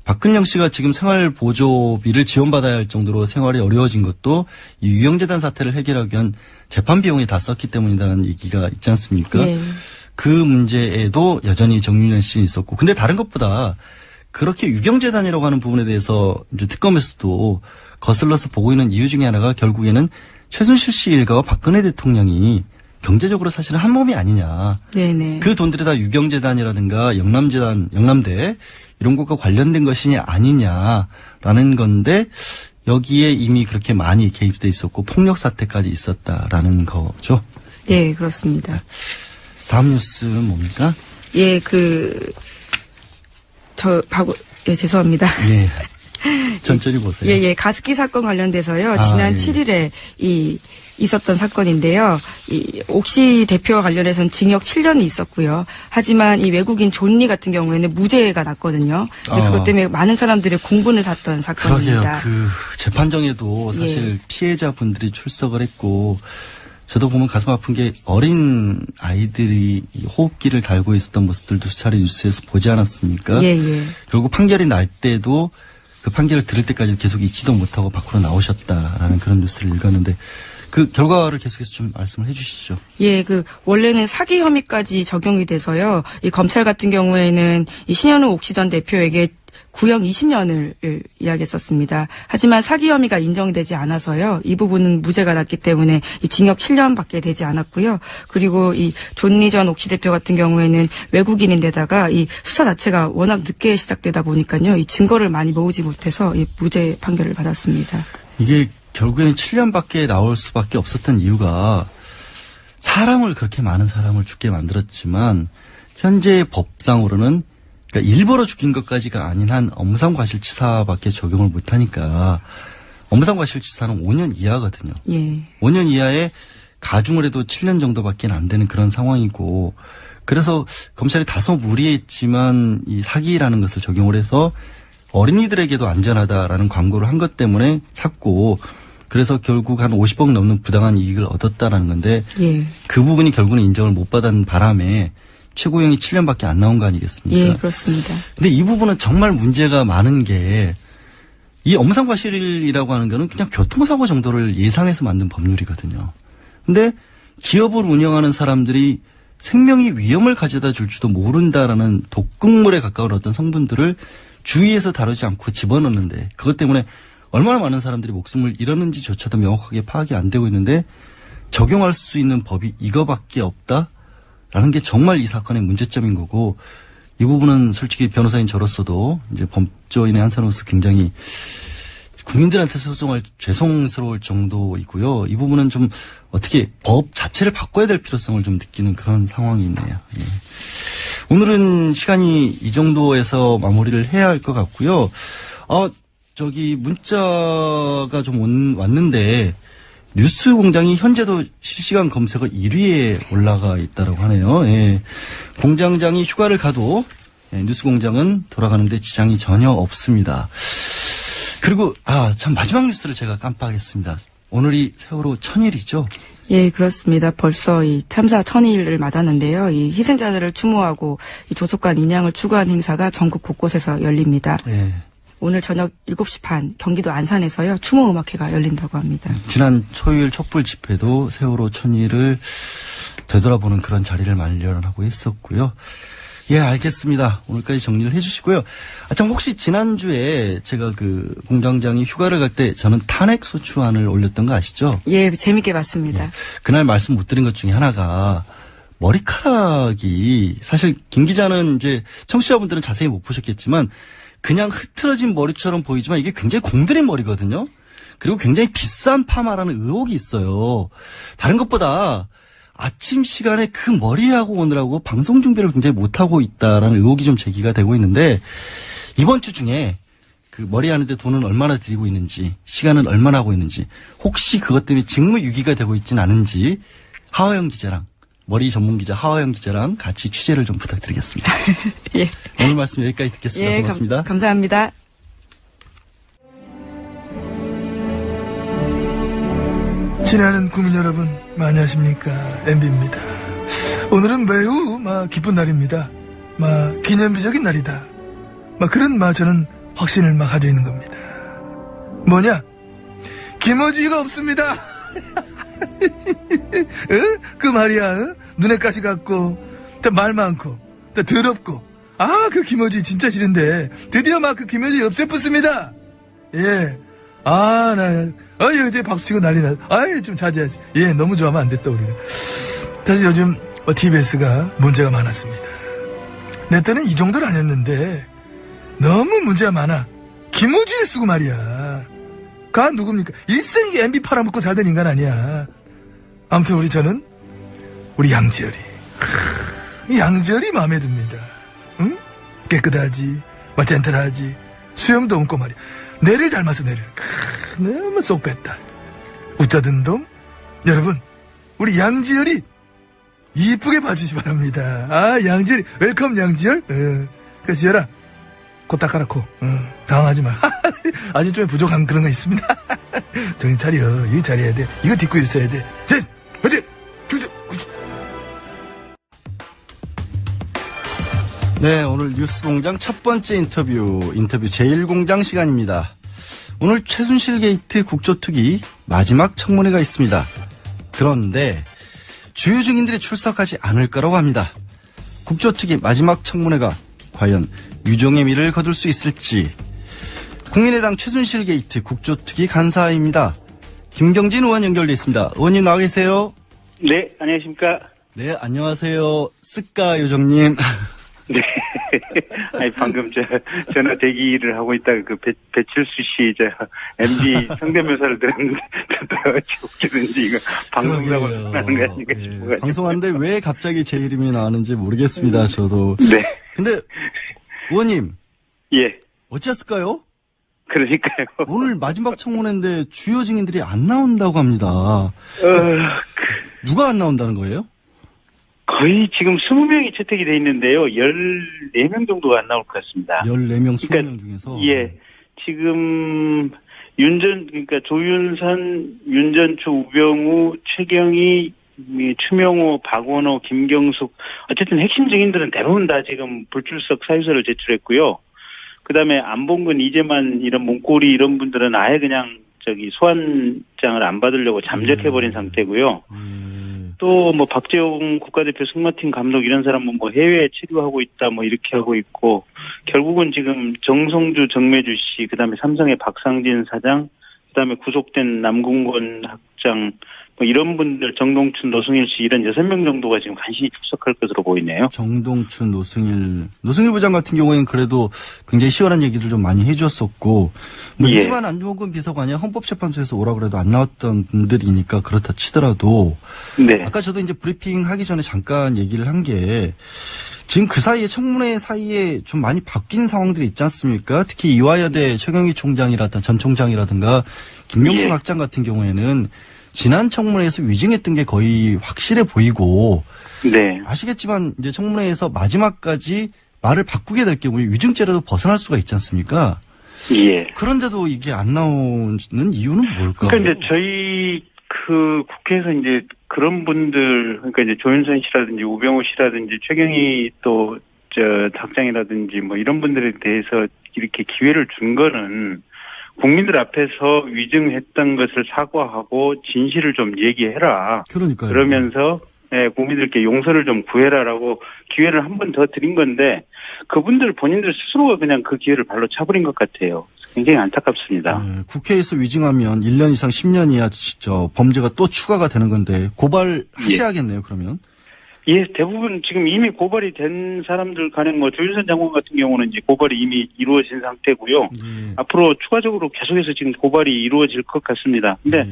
박근영 씨가 지금 생활보조비를 지원받아야 할 정도로 생활이 어려워진 것도 이 유경재단 사태를 해결하기 위한 재판 비용이 다 썼기 때문이라는 얘기가 있지 않습니까? 예. 그 문제에도 여전히 정윤회 씨는 있었고 근데 다른 것보다 그렇게 유경재단이라고 하는 부분에 대해서 이제 특검에서도 거슬러서 보고 있는 이유 중에 하나가 결국에는 최순실 씨 일가와 박근혜 대통령이 경제적으로 사실은 한 몸이 아니냐. 네네. 그 돈들이 다 유경재단이라든가 영남재단, 영남대 이런 것과 관련된 것이 아니냐라는 건데 여기에 이미 그렇게 많이 개입돼 있었고 폭력 사태까지 있었다라는 거죠. 네, 그렇습니다. 다음 뉴스는 뭡니까? 예, 죄송합니다. 예. 천천히 보세요. 예, 가습기 사건 관련돼서요. 아, 지난 예. 7일에 있었던 사건인데요. 이 옥시 대표와 관련해서는 징역 7년이 있었고요. 하지만 이 외국인 존리 같은 경우에는 무죄가 났거든요. 그래서 그것 때문에 많은 사람들의 공분을 샀던 그러게요. 사건입니다. 그 재판정에도 사실 예. 피해자분들이 출석을 했고 저도 보면 가슴 아픈 게 어린 아이들이 이 호흡기를 달고 있었던 모습들도 수차례 뉴스에서 보지 않았습니까? 예, 예. 결국 판결이 날 때도 그 판결을 들을 때까지 계속 잊지도 못하고 밖으로 나오셨다라는 그런 뉴스를 읽었는데 그 결과를 계속해서 좀 말씀을 해 주시죠. 예, 원래는 사기 혐의까지 적용이 돼서요. 이 검찰 같은 경우에는 이 신현우 옥시 전 대표에게 구형 20년을 이야기했었습니다. 하지만 사기 혐의가 인정되지 않아서요. 이 부분은 무죄가 났기 때문에 이 징역 7년밖에 되지 않았고요. 그리고 이 존리 전 옥시 대표 같은 경우에는 외국인인데다가 이 수사 자체가 워낙 늦게 시작되다 보니까요. 이 증거를 많이 모으지 못해서 이 무죄 판결을 받았습니다. 이게 결국에는 7년밖에 나올 수밖에 없었던 이유가 사람을 그렇게 많은 사람을 죽게 만들었지만 현재 법상으로는 그러니까 일부러 죽인 것까지가 아닌 한 엄상과실치사밖에 적용을 못하니까 엄상과실치사는 5년 이하거든요. 예. 5년 이하에 가중을 해도 7년 정도밖에 안 되는 그런 상황이고 그래서 검찰이 다소 무리했지만 이 사기라는 것을 적용을 해서 어린이들에게도 안전하다라는 광고를 한 것 때문에 샀고 그래서 결국 한 50억 넘는 부당한 이익을 얻었다라는 건데 예. 그 부분이 결국은 인정을 못 받은 바람에 최고형이 7년밖에 안 나온 거 아니겠습니까? 예, 그렇습니다. 근데 이 부분은 정말 문제가 많은 게 이 엄상과실이라고 하는 거는 그냥 교통사고 정도를 예상해서 만든 법률이거든요. 근데 기업을 운영하는 사람들이 생명이 위험을 가져다 줄지도 모른다라는 독극물에 가까운 어떤 성분들을 주의해서 다루지 않고 집어넣는데 그것 때문에 얼마나 많은 사람들이 목숨을 잃었는지조차도 명확하게 파악이 안 되고 있는데 적용할 수 있는 법이 이거밖에 없다라는 게 정말 이 사건의 문제점인 거고 이 부분은 솔직히 변호사인 저로서도 이제 법조인의 한 사람으로서 굉장히 국민들한테 소송할 죄송스러울 정도이고요. 이 부분은 좀 어떻게 법 자체를 바꿔야 될 필요성을 좀 느끼는 그런 상황이 있네요. 예. 오늘은 시간이 이 정도에서 마무리를 해야 할 것 같고요. 문자가 좀 왔는데 뉴스 공장이 현재도 실시간 검색어 1위에 올라가 있다고 하네요. 예. 공장장이 휴가를 가도 뉴스 공장은 돌아가는데 지장이 전혀 없습니다. 그리고 참 마지막 뉴스를 제가 깜빡했습니다. 오늘이 세월호 1000일이죠. 예, 그렇습니다. 벌써 이 참사 1000일을 맞았는데요. 이 희생자들을 추모하고 이 조속한 인양을 추구한 행사가 전국 곳곳에서 열립니다. 예. 오늘 저녁 7시 반 경기도 안산에서요. 추모 음악회가 열린다고 합니다. 지난 토요일 촛불 집회도 세월호 1000일을 되돌아보는 그런 자리를 마련하고 있었고요. 예, 알겠습니다. 오늘까지 정리를 해주시고요. 참 혹시 지난주에 제가 그 공장장이 휴가를 갈 때 저는 탄핵소추안을 올렸던 거 아시죠? 예, 재밌게 봤습니다. 예. 그날 말씀 못 드린 것 중에 하나가 머리카락이 사실 김 기자는 이제 청취자분들은 자세히 못 보셨겠지만 그냥 흐트러진 머리처럼 보이지만 이게 굉장히 공들인 머리거든요. 그리고 굉장히 비싼 파마라는 의혹이 있어요. 다른 것보다 아침 시간에 그 머리하고 오느라고 방송 준비를 굉장히 못하고 있다라는 의혹이 좀 제기가 되고 있는데 이번 주 중에 그 머리 하는데 돈은 얼마나 들이고 있는지 시간은 얼마나 하고 있는지 혹시 그것 때문에 직무유기가 되고 있지는 않은지 하화영 기자랑 머리 전문 기자 하화영 기자랑 같이 취재를 좀 부탁드리겠습니다. 예. 오늘 말씀 여기까지 듣겠습니다. 예, 고맙습니다. 감사합니다. 친애하는 국민 여러분, 많이 하십니까? MB입니다. 오늘은 매우 기쁜 날입니다. 기념비적인 날이다. 그런 저는 확신을 가지고 있는 겁니다. 뭐냐? 김어주의가 없습니다. 그 말이야. 눈에 가시 같고, 말 많고, 더럽고. 그 김어주의 진짜 싫은데 드디어 그 김어주의 없애붙습니다. 예. 이제 박수 치고 난리 나. 좀 자제하지. 예, 너무 좋아하면 안 됐다, 우리가. 사실 요즘 TBS가 문제가 많았습니다. 내 때는 이 정도는 아니었는데 너무 문제가 많아. 김호준이 쓰고 말이야. 가 누굽니까? 일생 MB 팔아먹고 살던 인간 아니야. 아무튼 우리 양지열이. 양지열이 마음에 듭니다. 응? 깨끗하지, 젠틀하지, 수염도 없고 말이야. 내를 닮았어, 내를. 너무 쏙 뺐다. 웃자든 놈. 여러분, 우리 양지열이 이쁘게 봐주시 바랍니다. 아, 양지열, 웰컴 양지열. 그래, 지열아, 코 닦아라, 코. 당황하지 마. 아직 좀 부족한 그런 거 있습니다. 정신 차려. 이거 잘해야 돼. 이거 딛고 있어야 돼. 젠! 화이팅! 네, 오늘 뉴스공장 첫 번째 인터뷰 제1공장 시간입니다. 오늘 최순실 게이트 국조특위 마지막 청문회가 있습니다. 그런데 주요 증인들이 출석하지 않을 거라고 합니다. 국조특위 마지막 청문회가 과연 유종의 미를 거둘 수 있을지. 국민의당 최순실 게이트 국조특위 간사입니다. 김경진 의원 연결돼 있습니다. 의원님 나와 계세요? 네, 안녕하십니까? 네, 안녕하세요. 스까 요정님. 네. 아니, 방금 전화 대기를 하고 있다가 배칠수 씨, MB 성대묘사를 들었는데, 어찌 웃기든지 이거 방송이라고 하는 거 아닌가 싶어가지고. 방송하는데 왜 갑자기 제 이름이 나왔는지 모르겠습니다, 저도. 네. 근데, 의원님. 예. 어찌했을까요? 그러니까요. 오늘 마지막 청문회인데 주요 증인들이 안 나온다고 합니다. 누가 안 나온다는 거예요? 거의 지금 20명이 채택이 돼 있는데요. 14명 정도가 안 나올 것 같습니다. 14명, 20명 그러니까, 중에서? 예. 지금, 그러니까 조윤선, 윤전추, 우병우, 최경희, 추명호, 박원호, 김경숙, 어쨌든 핵심 증인들은 대부분 다 지금 불출석 사유서를 제출했고요. 그 다음에 안봉근, 이재만 이런 문고리 이런 분들은 아예 그냥 소환장을 안 받으려고 잠적해버린 상태고요. 또 박재홍 국가대표 승마팀 감독 이런 사람은 해외에 체류하고 있다 이렇게 하고 있고, 결국은 지금 정성주, 정매주 씨, 그 다음에 삼성의 박상진 사장, 그 다음에 구속된 남궁건 학장, 이런 분들, 정동춘, 노승일 씨 이런 6명 정도가 지금 간신히 출석할 것으로 보이네요. 정동춘, 노승일 부장 같은 경우에는 그래도 굉장히 시원한 얘기들 좀 많이 해주었었고, 예. 이만 안종근 비서관이 헌법재판소에서 오라 그래도 안 나왔던 분들이니까 그렇다 치더라도, 네. 아까 저도 이제 브리핑 하기 전에 잠깐 얘기를 한 게, 지금 그 사이에 청문회 사이에 좀 많이 바뀐 상황들이 있지 않습니까? 특히 이화여대 최경희 총장이라든가 전 총장이라든가 김명수 예. 학장 같은 경우에는 지난 청문회에서 위증했던 게 거의 확실해 보이고, 네. 아시겠지만 이제 청문회에서 마지막까지 말을 바꾸게 될 경우에 위증죄라도 벗어날 수가 있지 않습니까? 예. 그런데도 이게 안 나오는 이유는 뭘까요? 그러니까 이제 저희 국회에서 이제 그런 분들, 그러니까 이제 조윤선 씨라든지 우병우 씨라든지 최경희 또 학장이라든지 이런 분들에 대해서 이렇게 기회를 준 거는 국민들 앞에서 위증했던 것을 사과하고 진실을 좀 얘기해라. 그러니까요. 그러면서 국민들께 용서를 좀 구해라라고 기회를 한 번 더 드린 건데, 그분들 본인들 스스로가 그냥 그 기회를 발로 차버린 것 같아요. 굉장히 안타깝습니다. 국회에서 위증하면 1년 이상 10년 이하 범죄가 또 추가가 되는 건데 고발하셔야겠네요. 그러면. 예, 대부분 지금 이미 고발이 된 사람들 간에 조윤선 장관 같은 경우는 이제 고발이 이미 이루어진 상태고요. 예. 앞으로 추가적으로 계속해서 지금 고발이 이루어질 것 같습니다. 근데 예.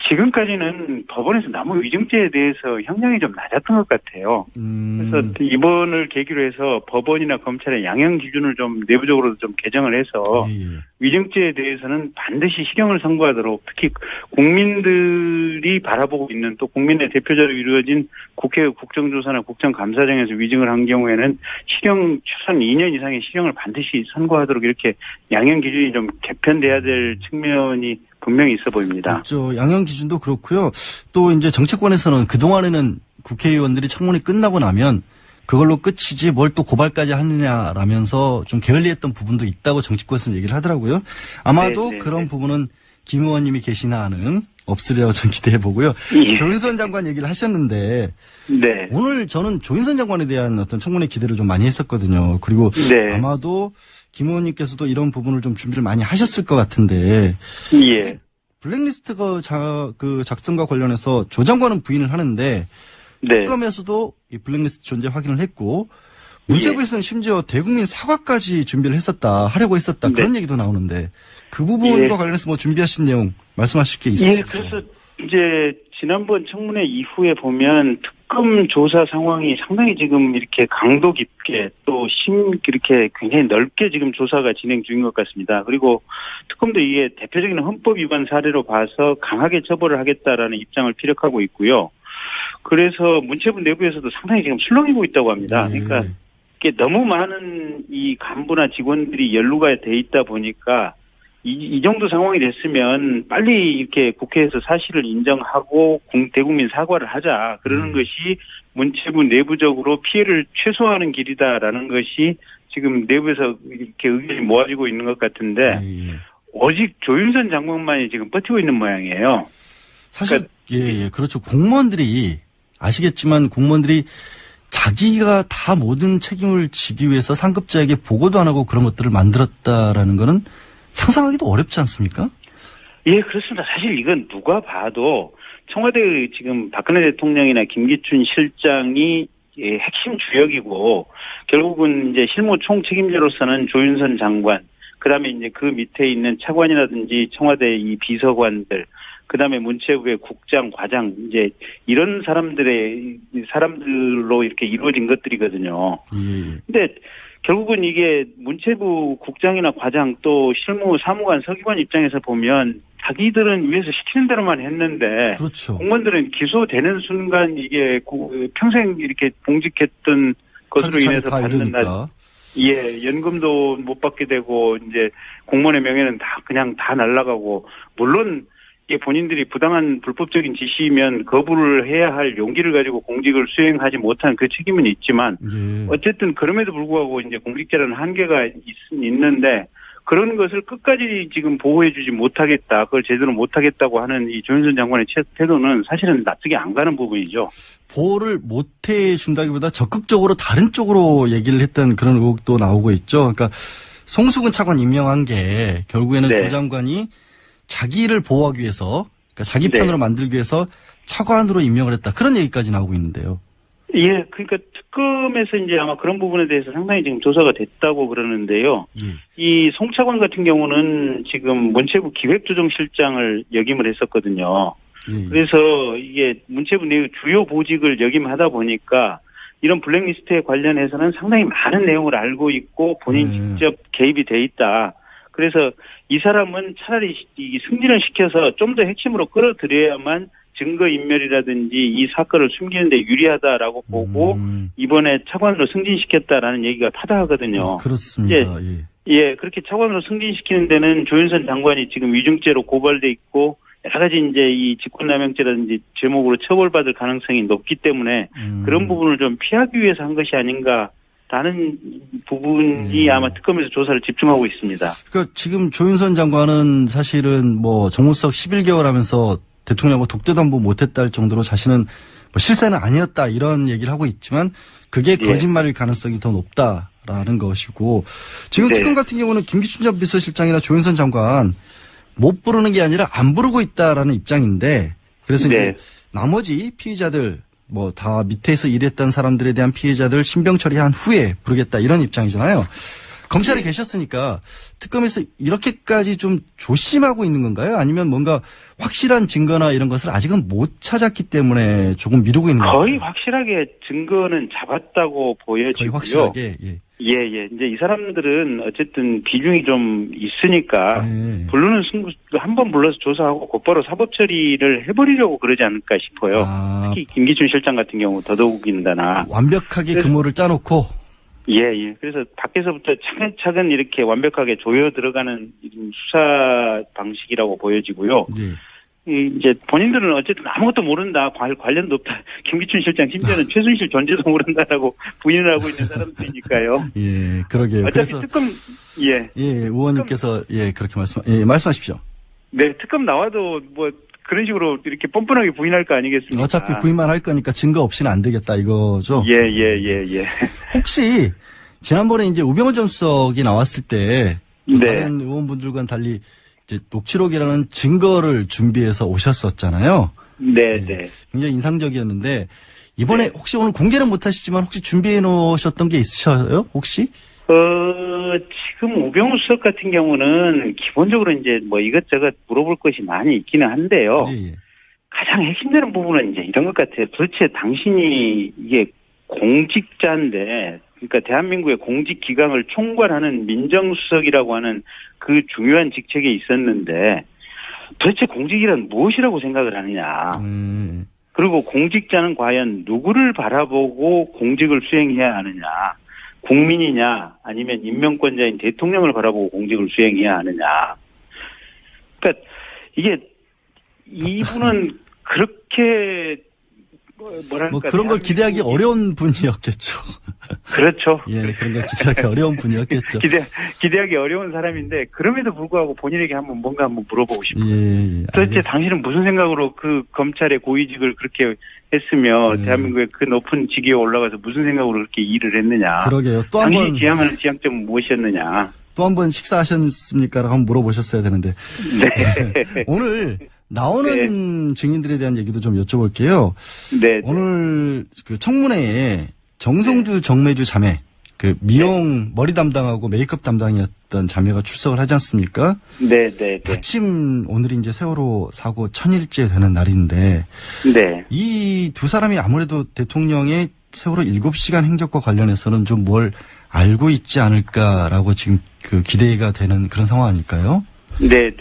지금까지는 법원에서 나무 위증죄에 대해서 형량이 좀 낮았던 것 같아요. 그래서 이번을 계기로 해서 법원이나 검찰의 양형 기준을 좀 내부적으로 좀 개정을 해서 예. 위증죄에 대해서는 반드시 실형을 선고하도록, 특히 국민들이 바라보고 있는 또 국민의 대표자로 이루어진 국회 국정조사나 국정감사장에서 위증을 한 경우에는 실형 최소한 2년 이상의 실형을 반드시 선고하도록 이렇게 양형 기준이 좀 개편돼야 될 측면이 분명히 있어 보입니다. 그렇죠. 양형 기준도 그렇고요. 또 이제 정치권에서는 그동안에는 국회의원들이 청문회 끝나고 나면 그걸로 끝이지 뭘 또 고발까지 하느냐라면서 좀 게을리했던 부분도 있다고 정치권에서는 얘기를 하더라고요. 아마도 네. 그런 부분은 김 의원님이 계시나 하는 없으리라고 전 기대해 보고요. 예. 조윤선 장관 얘기를 하셨는데 네. 오늘 저는 조윤선 장관에 대한 어떤 청문회 기대를 좀 많이 했었거든요. 그리고 네. 아마도 김 의원님께서도 이런 부분을 좀 준비를 많이 하셨을 것 같은데 예. 블랙리스트 작성과 관련해서 조 장관은 부인을 하는데 네. 특검에서도 이 블랙리스트 존재 확인을 했고 문체부에서는 심지어 대국민 사과까지 준비를 하려고 했었다. 네. 그런 얘기도 나오는데 그 부분과 예. 관련해서 뭐 준비하신 내용 말씀하실 게 있으시죠? 예, 그래서 이제 지난번 청문회 이후에 보면 특검 조사 상황이 상당히 지금 이렇게 강도 깊게 또 이렇게 굉장히 넓게 지금 조사가 진행 중인 것 같습니다. 그리고 특검도 이게 대표적인 헌법 위반 사례로 봐서 강하게 처벌을 하겠다라는 입장을 피력하고 있고요. 그래서 문체부 내부에서도 상당히 지금 술렁이고 있다고 합니다. 그러니까 이게 너무 많은 이 간부나 직원들이 연루가 돼 있다 보니까 이 정도 상황이 됐으면 빨리 이렇게 국회에서 사실을 인정하고 대국민 사과를 하자. 그러는 것이 문체부 내부적으로 피해를 최소화하는 길이다라는 것이 지금 내부에서 이렇게 의견이 모아지고 있는 것 같은데 오직 조윤선 장관만이 지금 버티고 있는 모양이에요. 사실 그렇죠. 공무원들이 아시겠지만 공무원들이 자기가 다 모든 책임을 지기 위해서 상급자에게 보고도 안 하고 그런 것들을 만들었다라는 거는 상상하기도 어렵지 않습니까? 예, 그렇습니다. 사실 이건 누가 봐도 청와대의 지금 박근혜 대통령이나 김기춘 실장이 핵심 주역이고 결국은 이제 실무 총책임자로서는 조윤선 장관, 그다음에 이제 그 밑에 있는 차관이라든지 청와대 이 비서관들, 그다음에 문체부의 국장, 과장 이제 이런 사람들로 이렇게 이루어진 것들이거든요. 근데 결국은 이게 문체부 국장이나 과장 또 실무 사무관 서기관 입장에서 보면 자기들은 위에서 시키는 대로만 했는데 그렇죠. 공무원들은 기소되는 순간 이게 평생 이렇게 봉직했던 것으로 인해서 받는 연금도 못 받게 되고 이제 공무원의 명예는 그냥 다 날아가고 물론 이게 본인들이 부당한 불법적인 지시면 거부를 해야 할 용기를 가지고 공직을 수행하지 못한 그 책임은 있지만 어쨌든 그럼에도 불구하고 이제 공직자라는 한계가 있는데 그런 것을 끝까지 지금 보호해주지 못하겠다, 그걸 제대로 못하겠다고 하는 이 조윤선 장관의 태도는 사실은 납득이 안 가는 부분이죠. 보호를 못해준다기보다 적극적으로 다른 쪽으로 얘기를 했던 그런 의혹도 나오고 있죠. 그러니까 송수근 차관 임명한 게 결국에는 조 장관이 자기를 보호하기 위해서, 그러니까 자기 편으로 만들기 위해서 차관으로 임명을 했다. 그런 얘기까지 나오고 있는데요. 예, 그러니까 특검에서 이제 아마 그런 부분에 대해서 상당히 지금 조사가 됐다고 그러는데요. 이 송 차관 같은 경우는 지금 문체부 기획조정실장을 역임을 했었거든요. 그래서 이게 문체부 내 주요 보직을 역임하다 보니까 이런 블랙리스트에 관련해서는 상당히 많은 내용을 알고 있고 본인 직접 개입이 돼 있다. 그래서 이 사람은 차라리 승진을 시켜서 좀 더 핵심으로 끌어들여야만 증거인멸이라든지 이 사건을 숨기는 데 유리하다라고 보고 이번에 차관으로 승진시켰다라는 얘기가 타당하거든요. 그렇습니다. 예, 그렇게 차관으로 승진시키는 데는 조윤선 장관이 지금 위증죄로 고발돼 있고 여러 가지 이제 이 직권남용죄라든지 제목으로 처벌받을 가능성이 높기 때문에 그런 부분을 좀 피하기 위해서 한 것이 아닌가. 라는 부분이 아마 특검에서 조사를 집중하고 있습니다. 그러니까 지금 조윤선 장관은 사실은 뭐 정무수석 11개월 하면서 대통령하고 독대도 한번 못했다 할 정도로 자신은 뭐 실세는 아니었다 이런 얘기를 하고 있지만 그게 거짓말일 가능성이 더 높다라는 것이고 지금 특검 같은 경우는 김기춘 전 비서실장이나 조윤선 장관 못 부르는 게 아니라 안 부르고 있다라는 입장인데 그래서 이제 나머지 피의자들 뭐 다 밑에서 일했던 사람들에 대한 피해자들 신병 처리한 후에 부르겠다 이런 입장이잖아요. 검찰에 계셨으니까 특검에서 이렇게까지 좀 조심하고 있는 건가요? 아니면 뭔가 확실한 증거나 이런 것을 아직은 못 찾았기 때문에 조금 미루고 있는 건가요? 거의 확실하게 증거는 잡았다고 보여지고요. 거의 확실하게. 예. 이제 이 사람들은 어쨌든 비중이 좀 있으니까 부르는 승부 한 번 불러서 조사하고 곧바로 사법 처리를 해버리려고 그러지 않을까 싶어요. 특히 김기춘 실장 같은 경우 더더욱인다나 완벽하게 금호를 짜놓고. 예. 그래서 밖에서부터 차근차근 이렇게 완벽하게 조여 들어가는 수사 방식이라고 보여지고요. 이제 본인들은 어쨌든 아무것도 모른다, 관련도 없다. 김기춘 실장 심지어는 최순실 존재도 모른다라고 부인을 하고 있는 사람들이니까요. 예, 그러게요. 어차피 그래서 특검 의원님께서 그렇게 말씀하십시오. 네, 특검 나와도 뭐 그런 식으로 이렇게 뻔뻔하게 부인할 거 아니겠습니까? 어차피 부인만 할 거니까 증거 없이는 안 되겠다 이거죠. 예. 혹시 지난번에 이제 우병우 전 수석이 나왔을 때 다른 의원분들과는 달리 이제 녹취록이라는 증거를 준비해서 오셨었잖아요. 네. 굉장히 인상적이었는데 이번에 혹시 오늘 공개는 못하시지만 혹시 준비해 놓으셨던 게 있으셔요? 혹시? 지금 우병우 수석 같은 경우는 기본적으로 이제 뭐 이것저것 물어볼 것이 많이 있기는 한데요. 예. 가장 핵심되는 부분은 이제 이런 것 같아요. 도대체 당신이 이게 공직자인데, 그러니까 대한민국의 공직기강을 총괄하는 민정수석이라고 하는 그 중요한 직책에 있었는데, 도대체 공직이란 무엇이라고 생각을 하느냐. 그리고 공직자는 과연 누구를 바라보고 공직을 수행해야 하느냐. 국민이냐 아니면 임명권자인 대통령을 바라보고 공직을 수행해야 하느냐. 그러니까 이게 이분은 그렇게 뭐랄까 뭐 그런 걸 기대하기 어려운 분이었겠죠. 그렇죠. 예, 그런 걸 기대하기 어려운 분이었겠죠. 기대하기 어려운 사람인데 그럼에도 불구하고 본인에게 뭔가 한번 물어보고 싶어요. 예, 도대체 당신은 무슨 생각으로 그 검찰의 고위직을 그렇게 했으며 대한민국의 그 높은 직위에 올라가서 무슨 생각으로 그렇게 일을 했느냐. 그러게요. 또 한 번 당신이 지향하는 지향점은 무엇이었느냐. 또 한 번 식사하셨습니까? 라고 한번 물어보셨어야 되는데. 네. 오늘 나오는 증인들에 대한 얘기도 좀 여쭤볼게요. 네. 오늘 그 청문회에 정성주 정매주 자매, 그 미용 머리 담당하고 메이크업 담당이었던 자매가 출석을 하지 않습니까? 네. 마침 오늘이 이제 세월호 사고 1000일째 되는 날인데. 네. 이 두 사람이 아무래도 대통령의 세월호 7시간 행적과 관련해서는 좀 뭘 알고 있지 않을까라고 지금 그 기대가 되는 그런 상황 아닐까요? 네.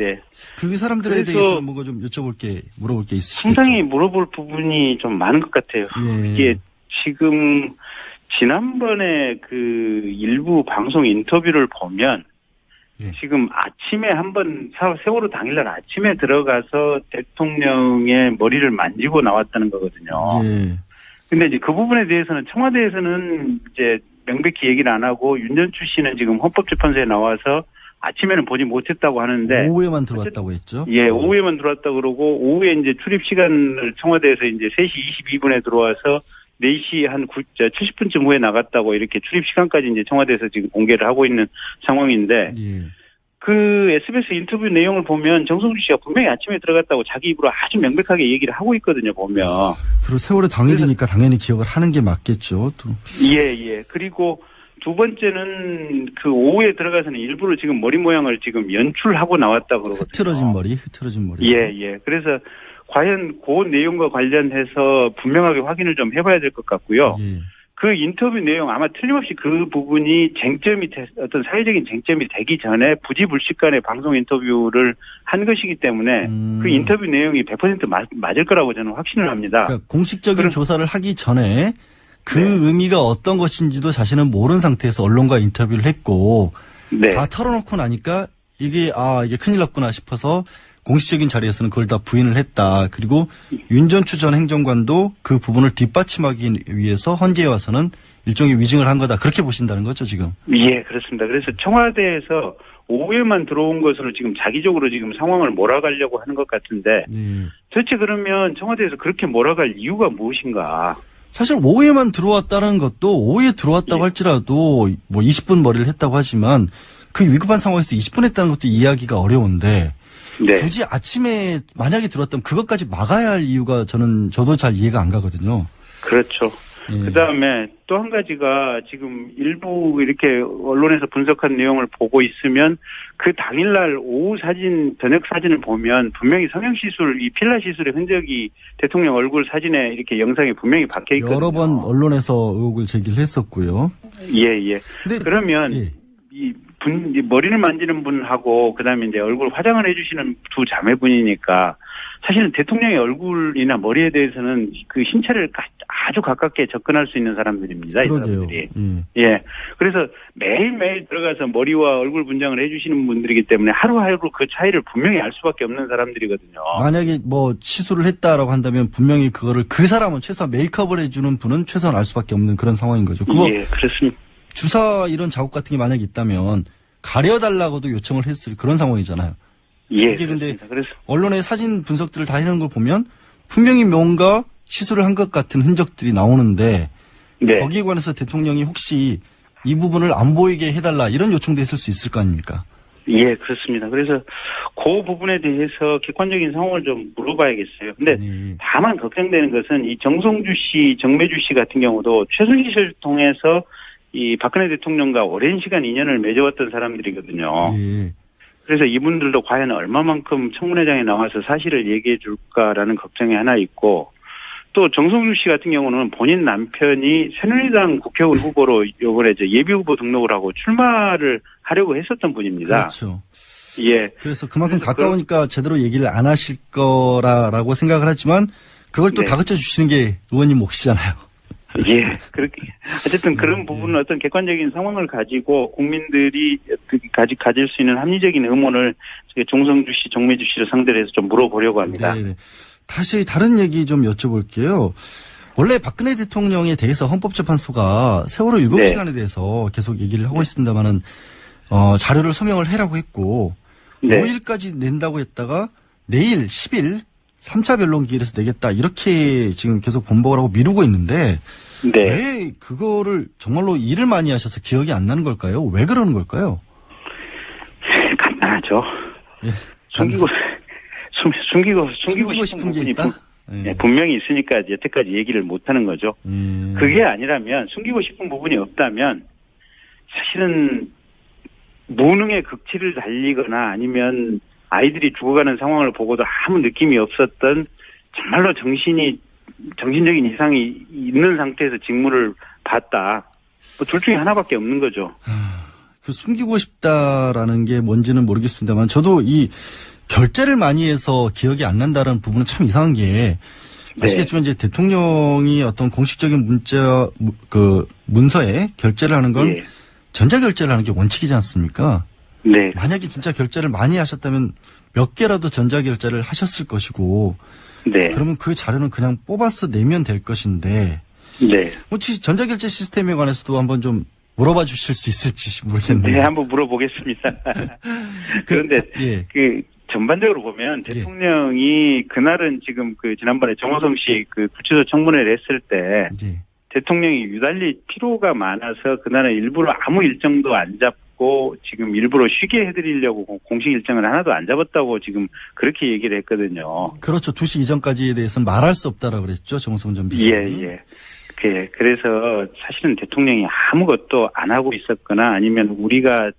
그 사람들에 대해서 뭔가 좀 물어볼 게 있으시겠죠? 상당히 물어볼 부분이 좀 많은 것 같아요. 예. 이게 지금 지난번에 그 일부 방송 인터뷰를 보면 예. 지금 아침에 한번 세월호 당일날 아침에 들어가서 대통령의 머리를 만지고 나왔다는 거거든요. 예. 근데 이제 그 부분에 대해서는 청와대에서는 이제 명백히 얘기를 안 하고 윤전추 씨는 지금 헌법재판소에 나와서 아침에는 보지 못했다고 하는데 오후에만 들어왔다고 했죠? 예, 오후에만 들어왔다고 그러고 오후에 이제 출입 시간을 청와대에서 이제 3시 22분에 들어와서 4시 한 70분쯤 후에 나갔다고 이렇게 출입 시간까지 이제 청와대에서 지금 공개를 하고 있는 상황인데 예. 그 SBS 인터뷰 내용을 보면 정성주 씨가 분명히 아침에 들어갔다고 자기 입으로 아주 명백하게 얘기를 하고 있거든요, 보면. 그리고 세월호 당일이니까 당연히 기억을 하는 게 맞겠죠. 또. 예. 그리고 두 번째는 그 오후에 들어가서는 일부러 지금 머리 모양을 지금 연출하고 나왔다 그러거든요. 흐트러진 머리. 예. 그래서 과연 그 내용과 관련해서 분명하게 확인을 좀 해봐야 될 것 같고요. 예. 그 인터뷰 내용 아마 틀림없이 그 부분이 어떤 사회적인 쟁점이 되기 전에 부지불식간에 방송 인터뷰를 한 것이기 때문에 그 인터뷰 내용이 100% 맞을 거라고 저는 확신을 합니다. 그러니까 공식적인 조사를 하기 전에 그 의미가 어떤 것인지도 자신은 모르는 상태에서 언론과 인터뷰를 했고 다 털어놓고 나니까 이게 큰일 났구나 싶어서 공식적인 자리에서는 그걸 다 부인을 했다. 그리고 윤전추 전 행정관도 그 부분을 뒷받침하기 위해서 헌재에 와서는 일종의 위증을 한 거다. 그렇게 보신다는 거죠, 지금? 예, 그렇습니다. 그래서 청와대에서 오후에만 들어온 것으로 지금 자기적으로 지금 상황을 몰아가려고 하는 것 같은데 도대체 그러면 청와대에서 그렇게 몰아갈 이유가 무엇인가? 사실 오후에만 들어왔다는 것도 오후에 들어왔다고 할지라도 뭐 20분 머리를 했다고 하지만 그 위급한 상황에서 20분 했다는 것도 이해하기가 어려운데 굳이 아침에 만약에 들어왔다면 그것까지 막아야 할 이유가 저도 잘 이해가 안 가거든요. 그렇죠. 그다음에 또 한 가지가 지금 일부 이렇게 언론에서 분석한 내용을 보고 있으면 그 당일날 오후 사진, 저녁 사진을 보면 분명히 성형시술, 이 필라 시술의 흔적이 대통령 얼굴 사진에 이렇게 영상에 분명히 박혀 있거든요. 여러 번 언론에서 의혹을 제기를 했었고요. 예. 그러면 이 머리를 만지는 분하고 그다음에 이제 얼굴 화장을 해주시는 두 자매분이니까 사실은 대통령의 얼굴이나 머리에 대해서는 그 신체를 아주 가깝게 접근할 수 있는 사람들입니다. 그러게요. 이 사람들이. 예. 그래서 매일매일 들어가서 머리와 얼굴 분장을 해주시는 분들이기 때문에 하루하루 그 차이를 분명히 알 수밖에 없는 사람들이거든요. 만약에 뭐 시술을 했다라고 한다면 분명히 그거를 그 사람은 최소한 메이크업을 해주는 분은 최소한 알 수밖에 없는 그런 상황인 거죠. 예, 그렇습니다. 주사 이런 자국 같은 게 만약에 있다면 가려달라고도 요청을 했을 그런 상황이잖아요. 예. 이게 근데 언론의 사진 분석들을 다 해놓은 걸 보면 분명히 뭔가 시술을 한 것 같은 흔적들이 나오는데 거기에 관해서 대통령이 혹시 이 부분을 안 보이게 해달라 이런 요청도 했을 수 있을 거 아닙니까? 예, 그렇습니다. 그래서 그 부분에 대해서 객관적인 상황을 좀 물어봐야겠어요. 근데 다만 걱정되는 것은 이 정성주 씨, 정매주 씨 같은 경우도 최순실을 통해서 이 박근혜 대통령과 오랜 시간 인연을 맺어왔던 사람들이거든요. 예. 그래서 이분들도 과연 얼마만큼 청문회장에 나와서 사실을 얘기해 줄까라는 걱정이 하나 있고, 또 정성주 씨 같은 경우는 본인 남편이 새누리당 국회의원 후보로 이번에 예비 후보 등록을 하고 출마를 하려고 했었던 분입니다. 그렇죠. 예. 그래서 그만큼 가까우니까 제대로 얘기를 안 하실 거라고 생각을 하지만 그걸 또 네. 다그쳐 주시는 게 의원님 몫이잖아요. 예, 그렇게. 어쨌든 그런 부분은 어떤 객관적인 상황을 가지고 국민들이 가질 수 있는 합리적인 의문을 정성주 씨, 정매주 씨를 상대로 해서 좀 물어보려고 합니다. 네. 다시 다른 얘기 좀 여쭤볼게요. 원래 박근혜 대통령에 대해서 헌법재판소가 세월호 7시간에 대해서 계속 얘기를 하고 있습니다만은, 자료를 소명을 해라고 했고, 네. 5일까지 낸다고 했다가 내일 10일 3차 변론기일에서 내겠다. 이렇게 지금 계속 번복을 하고 미루고 있는데, 네. 왜 그거를 정말로 일을 많이 하셔서 기억이 안 나는 걸까요? 왜 그러는 걸까요? 간단하죠. 예, 숨기고 싶은 게 부분이 있다? 예. 분명히 있으니까 여태까지 얘기를 못 하는 거죠. 그게 아니라면, 숨기고 싶은 부분이 없다면, 사실은 무능의 극치를 달리거나 아니면 아이들이 죽어가는 상황을 보고도 아무 느낌이 없었던, 정말로 정신적인 이상이 있는 상태에서 직무를 봤다. 뭐 둘 중에 하나밖에 없는 거죠. 그 숨기고 싶다라는 게 뭔지는 모르겠습니다만 저도 이 결재를 많이 해서 기억이 안 난다는 부분은 참 이상한 게, 아시겠지만 이제 대통령이 어떤 공식적인 문서에 결재를 하는 건 예. 전자결재를 하는 게 원칙이지 않습니까? 네. 만약에 진짜 결재를 많이 하셨다면 몇 개라도 전자결재를 하셨을 것이고, 네. 그러면 그 자료는 그냥 뽑아서 내면 될 것인데, 네. 혹시 전자결재 시스템에 관해서도 한번 좀 물어봐 주실 수 있을지 모르겠네요. 네, 한번 물어보겠습니다. 그런데 예. 전반적으로 보면 대통령이 그날은 지금 지난번에 정호성 씨 구치소 청문회를 했을 때 예. 대통령이 유달리 피로가 많아서 그날은 일부러 아무 일정도 안 잡고 지금 일부러 쉬게 해드리려고 공식 일정을 하나도 안 잡았다고 지금 그렇게 얘기를 했거든요. 그렇죠. 2시 이전까지에 대해서는 말할 수 없다라고 그랬죠. 정성훈 전 비서관이. 예. 그래서 사실은 대통령이 아무것도 안 하고 있었거나 아니면 우리가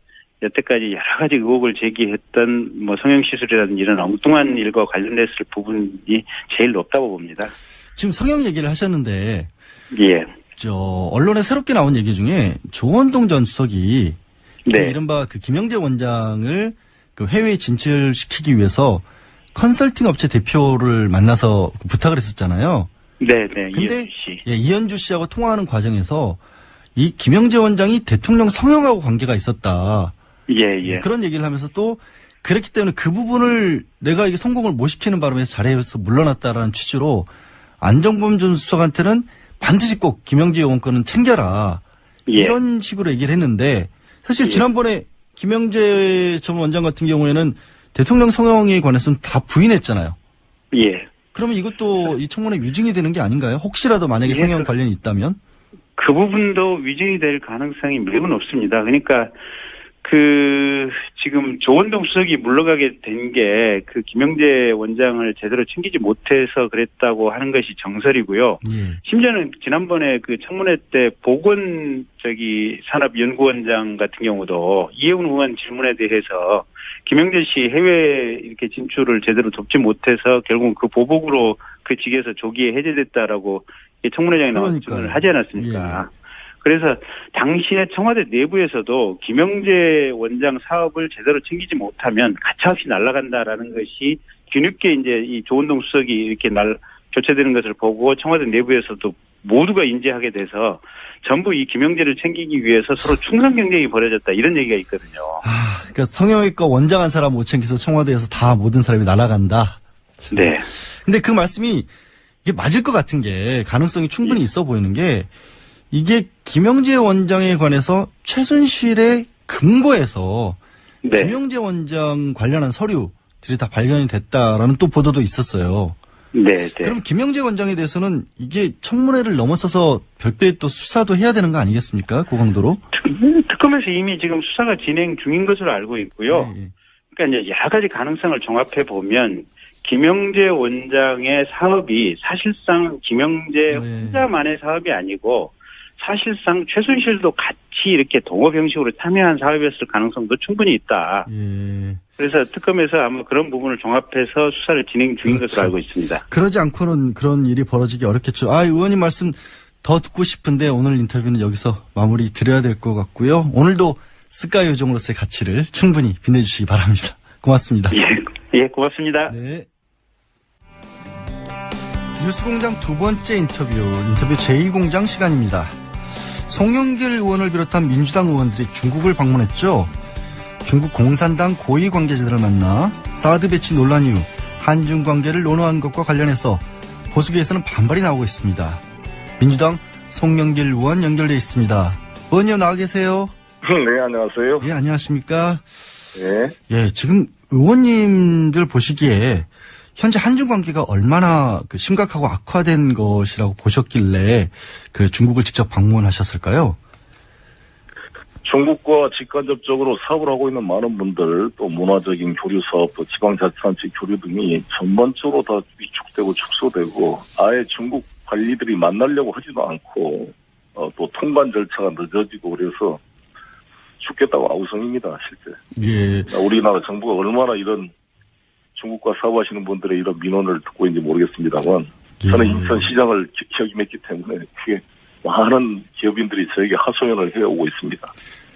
여태까지 여러 가지 의혹을 제기했던 성형시술이라든지 이런 엉뚱한 일과 관련됐을 부분이 제일 높다고 봅니다. 지금 성형 얘기를 하셨는데, 예. 언론에 새롭게 나온 얘기 중에 조원동 전 수석이 네. 이른바 김영재 원장을 해외에 진출시키기 위해서 컨설팅 업체 대표를 만나서 부탁을 했었잖아요. 네. 근데 이현주 씨. 이현주 씨하고 통화하는 과정에서 이 김영재 원장이 대통령 성형하고 관계가 있었다. 예. 그런 얘기를 하면서 또 그렇기 때문에 그 부분을 내가 이게 성공을 못 시키는 바람에 자리에서 물러났다라는 취지로 안정범 전 수석한테는 반드시 꼭 김영재 의원 거는 챙겨라. 예. 이런 식으로 얘기를 했는데 사실 지난번에 김영재 전 원장 같은 경우에는 대통령 성형에 관해서는 다 부인했잖아요. 예. 그러면 이것도 이 청문회 위증이 되는 게 아닌가요? 혹시라도 만약에 성형 관련이 있다면? 그 부분도 위증이 될 가능성이 매우 높습니다. 그러니까 지금 조원동 수석이 물러가게 된 게 김영재 원장을 제대로 챙기지 못해서 그랬다고 하는 것이 정설이고요. 예. 심지어는 지난번에 청문회 때 보건산업연구원장 같은 경우도 이해운 의원 질문에 대해서 김영재 씨 해외 이렇게 진출을 제대로 돕지 못해서 결국 그 보복으로 그 직에서 조기에 해제됐다라고 청문회장에 나와서 질문을 하지 않았습니까? 예. 그래서 당시에 청와대 내부에서도 김영재 원장 사업을 제대로 챙기지 못하면 가차없이 날아간다라는 것이 뒤늦게 이제 이 조원동 수석이 이렇게 교체되는 것을 보고 청와대 내부에서도 모두가 인지하게 돼서 전부 이 김영재를 챙기기 위해서 서로 충성 경쟁이 벌어졌다 이런 얘기가 있거든요. 그러니까 성형외과 원장 한 사람 못 챙겨서 청와대에서 다 모든 사람이 날아간다. 네. 근데 그 말씀이 이게 맞을 것 같은 게 가능성이 충분히 있어 보이는 게 이게 김영재 원장에 관해서 최순실의 금고에서 김영재 원장 관련한 서류들이 다 발견이 됐다라는 또 보도도 있었어요. 네, 네. 그럼 김영재 원장에 대해서는 이게 청문회를 넘어서서 별도의 또 수사도 해야 되는 거 아니겠습니까? 고강도로? 특검에서 이미 지금 수사가 진행 중인 것으로 알고 있고요. 예, 예. 그러니까 이제 여러 가지 가능성을 종합해 보면 김영재 원장의 사업이 사실상 김영재 혼자만의 사업이 아니고 사실상 최순실도 같이 이렇게 동업 형식으로 참여한 사업이었을 가능성도 충분히 있다. 예. 그래서 특검에서 아마 그런 부분을 종합해서 수사를 진행 중인 그렇죠. 것으로 알고 있습니다. 그러지 않고는 그런 일이 벌어지기 어렵겠죠. 의원님 말씀 더 듣고 싶은데 오늘 인터뷰는 여기서 마무리 드려야 될 것 같고요. 오늘도 스카 요정으로서의 가치를 충분히 빛내주시기 바랍니다. 고맙습니다. 예, 고맙습니다. 네. 뉴스공장 두 번째 인터뷰 제2공장 시간입니다. 송영길 의원을 비롯한 민주당 의원들이 중국을 방문했죠. 중국 공산당 고위 관계자들을 만나 사드 배치 논란 이후 한중 관계를 논의한 것과 관련해서 보수계에서는 반발이 나오고 있습니다. 민주당 송영길 의원 연결돼 있습니다. 의원님 나와 계세요? 네, 안녕하세요. 예, 안녕하십니까? 네. 예, 지금 의원님들 보시기에 현재 한중 관계가 얼마나 심각하고 악화된 것이라고 보셨길래 중국을 직접 방문하셨을까요? 중국과 직간접적으로 사업을 하고 있는 많은 분들, 또 문화적인 교류 사업, 또 지방자치단체 교류 등이 전반적으로 다 위축되고 축소되고 아예 중국 관리들이 만나려고 하지도 않고 또 통관 절차가 늦어지고 그래서 죽겠다고 아우성입니다, 실제. 예. 우리나라 정부가 얼마나 이런 중국과 사업하시는 분들의 이런 민원을 듣고 있는지 모르겠습니다만 저는 인천시장을 기억했기 때문에 그게 많은 기업인들이 저에게 하소연을 해오고 있습니다.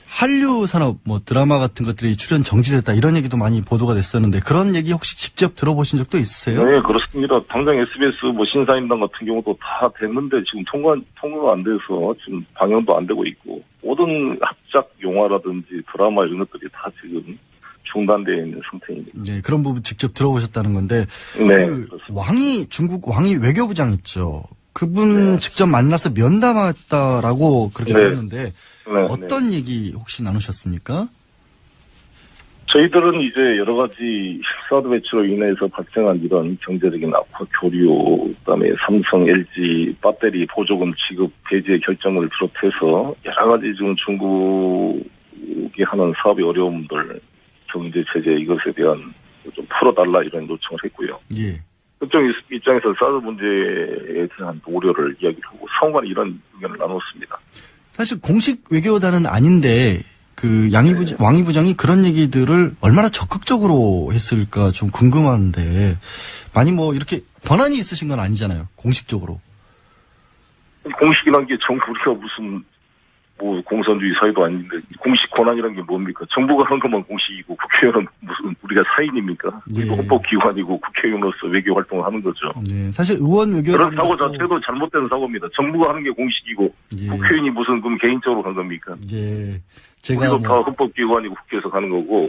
한류 산업 드라마 같은 것들이 출연 정지됐다 이런 얘기도 많이 보도가 됐었는데 그런 얘기 혹시 직접 들어보신 적도 있으세요? 네, 그렇습니다. 당장 SBS 신사임당 같은 경우도 다 됐는데 지금 통과가 안 돼서 지금 방영도 안 되고 있고 모든 합작 영화라든지 드라마 이런 것들이 다 지금 중단되어 있는 상태입니다. 네, 그런 부분 직접 들어보셨다는 건데 네, 중국 왕이 외교부장 있죠. 그분 직접 만나서 면담했다라고 그렇게 들었는데 어떤 얘기 혹시 나누셨습니까? 저희들은 이제 여러 가지 사드 배치로 인해서 발생한 이런 경제적인 악화, 교류, 그다음에 삼성, LG 배터리 보조금 지급 배제 결정을 비롯해서 여러 가지 지금 중국이 하는 사업의 어려움들, 경제 제재 이것에 대한 좀 풀어달라 이런 요청을 했고요. 예. 그쪽 입장에서 사드 문제에 대한 우려를 이야기하고 상호간에 이런 의견을 나눴습니다. 사실 공식 외교단은 아닌데 왕이 부장이 그런 얘기들을 얼마나 적극적으로 했을까 좀 궁금한데 많이 이렇게 권한이 있으신 건 아니잖아요. 공식적으로. 공식이라는 게 우리가 무슨 공산주의 사회도 아닌데 공식 권한이라는 게 뭡니까? 정부가 하는 것만 공식이고 국회의원은 무슨 우리가 사인입니까? 우리도 헌법기관이고 국회의원으로서 외교 활동을 하는 거죠. 네, 사실 의원 외교 그런 사고 자체도 잘못된 사고입니다. 정부가 하는 게 공식이고 국회의원이 무슨 그럼 개인적으로 한 겁니까? 예, 우리도 다 헌법기관이고 국회에서 가는 거고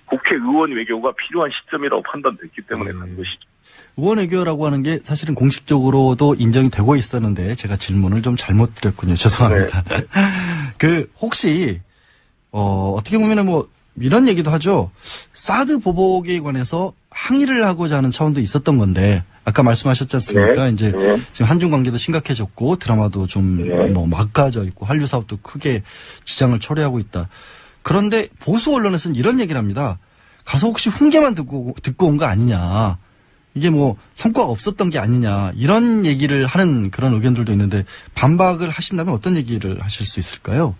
국회의원 외교가 필요한 시점이라고 판단됐기 때문에 가는 것이죠. 의원 외교라고 하는 게 사실은 공식적으로도 인정이 되고 있었는데 제가 질문을 좀 잘못 드렸군요. 죄송합니다. 네. 혹시 어떻게 보면은 이런 얘기도 하죠. 사드 보복에 관해서 항의를 하고자 하는 차원도 있었던 건데 아까 말씀하셨지 않습니까? 이제 지금 한중 관계도 심각해졌고 드라마도 좀 막가져 있고 한류 사업도 크게 지장을 초래하고 있다. 그런데 보수 언론에서는 이런 얘기를 합니다. 가서 혹시 훈계만 듣고 온 거 아니냐. 이게 성과가 없었던 게 아니냐 이런 얘기를 하는 그런 의견들도 있는데 반박을 하신다면 어떤 얘기를 하실 수 있을까요?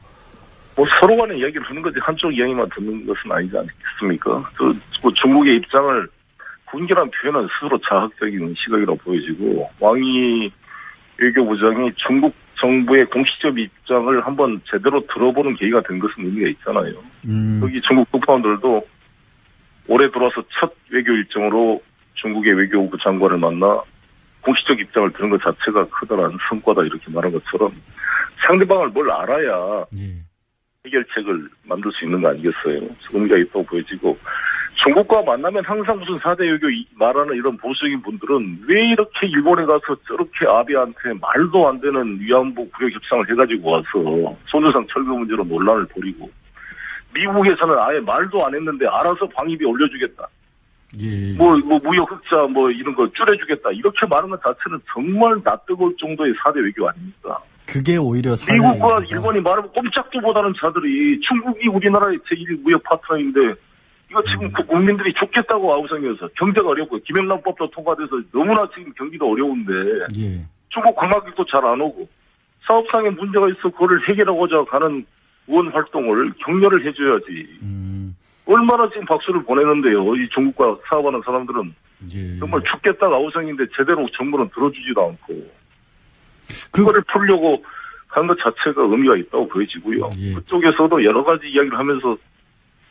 서로 간에 이야기를 하는 거지 한쪽 이야기만 듣는 것은 아니지 않겠습니까? 중국의 입장을 훈계란 표현은 스스로 자학적인 시각이라고 보여지고 왕이 외교부장이 중국 정부의 공식적 입장을 한번 제대로 들어보는 계기가 된 것은 의미가 있잖아요. 여기 중국 특파원들도 올해 들어와서 첫 외교 일정으로 중국의 외교부 장관을 만나 공식적 입장을 들은 것 자체가 커다란 성과다 이렇게 말한 것처럼 상대방을 뭘 알아야 해결책을 만들 수 있는 거 아니겠어요? 의미가 있다고 보여지고 중국과 만나면 항상 무슨 4대 외교 말하는 이런 보수적인 분들은 왜 이렇게 일본에 가서 저렇게 아베한테 말도 안 되는 위안부 구력 협상을 해가지고 와서 손해상 철거 문제로 논란을 벌이고 미국에서는 아예 말도 안 했는데 알아서 방위비 올려주겠다. 예. 무역 흑자 이런 거 줄여주겠다. 이렇게 말하는 것 자체는 정말 낯뜨거울 정도의 4대 외교 아닙니까? 그게 오히려 미국과 일본이 말하면 꼼짝도 못하는 자들이 중국이 우리나라의 제1 무역 파트너인데 이거 지금 국민들이 죽겠다고 아우성이어서 경제가 어렵고 김영란법도 통과돼서 너무나 지금 경기도 어려운데 예. 중국 관광객도 잘 안 오고 사업상의 문제가 있어 그거를 해결하고자 가는 의원 활동을 격려를 해줘야지. 얼마나 지금 박수를 보내는데요. 이 중국과 사업하는 사람들은 예. 정말 죽겠다가 아우성인데 제대로 정부는 들어주지도 않고 그거를 풀려고 하는 것 자체가 의미가 있다고 보여지고요. 예. 그쪽에서도 여러 가지 이야기를 하면서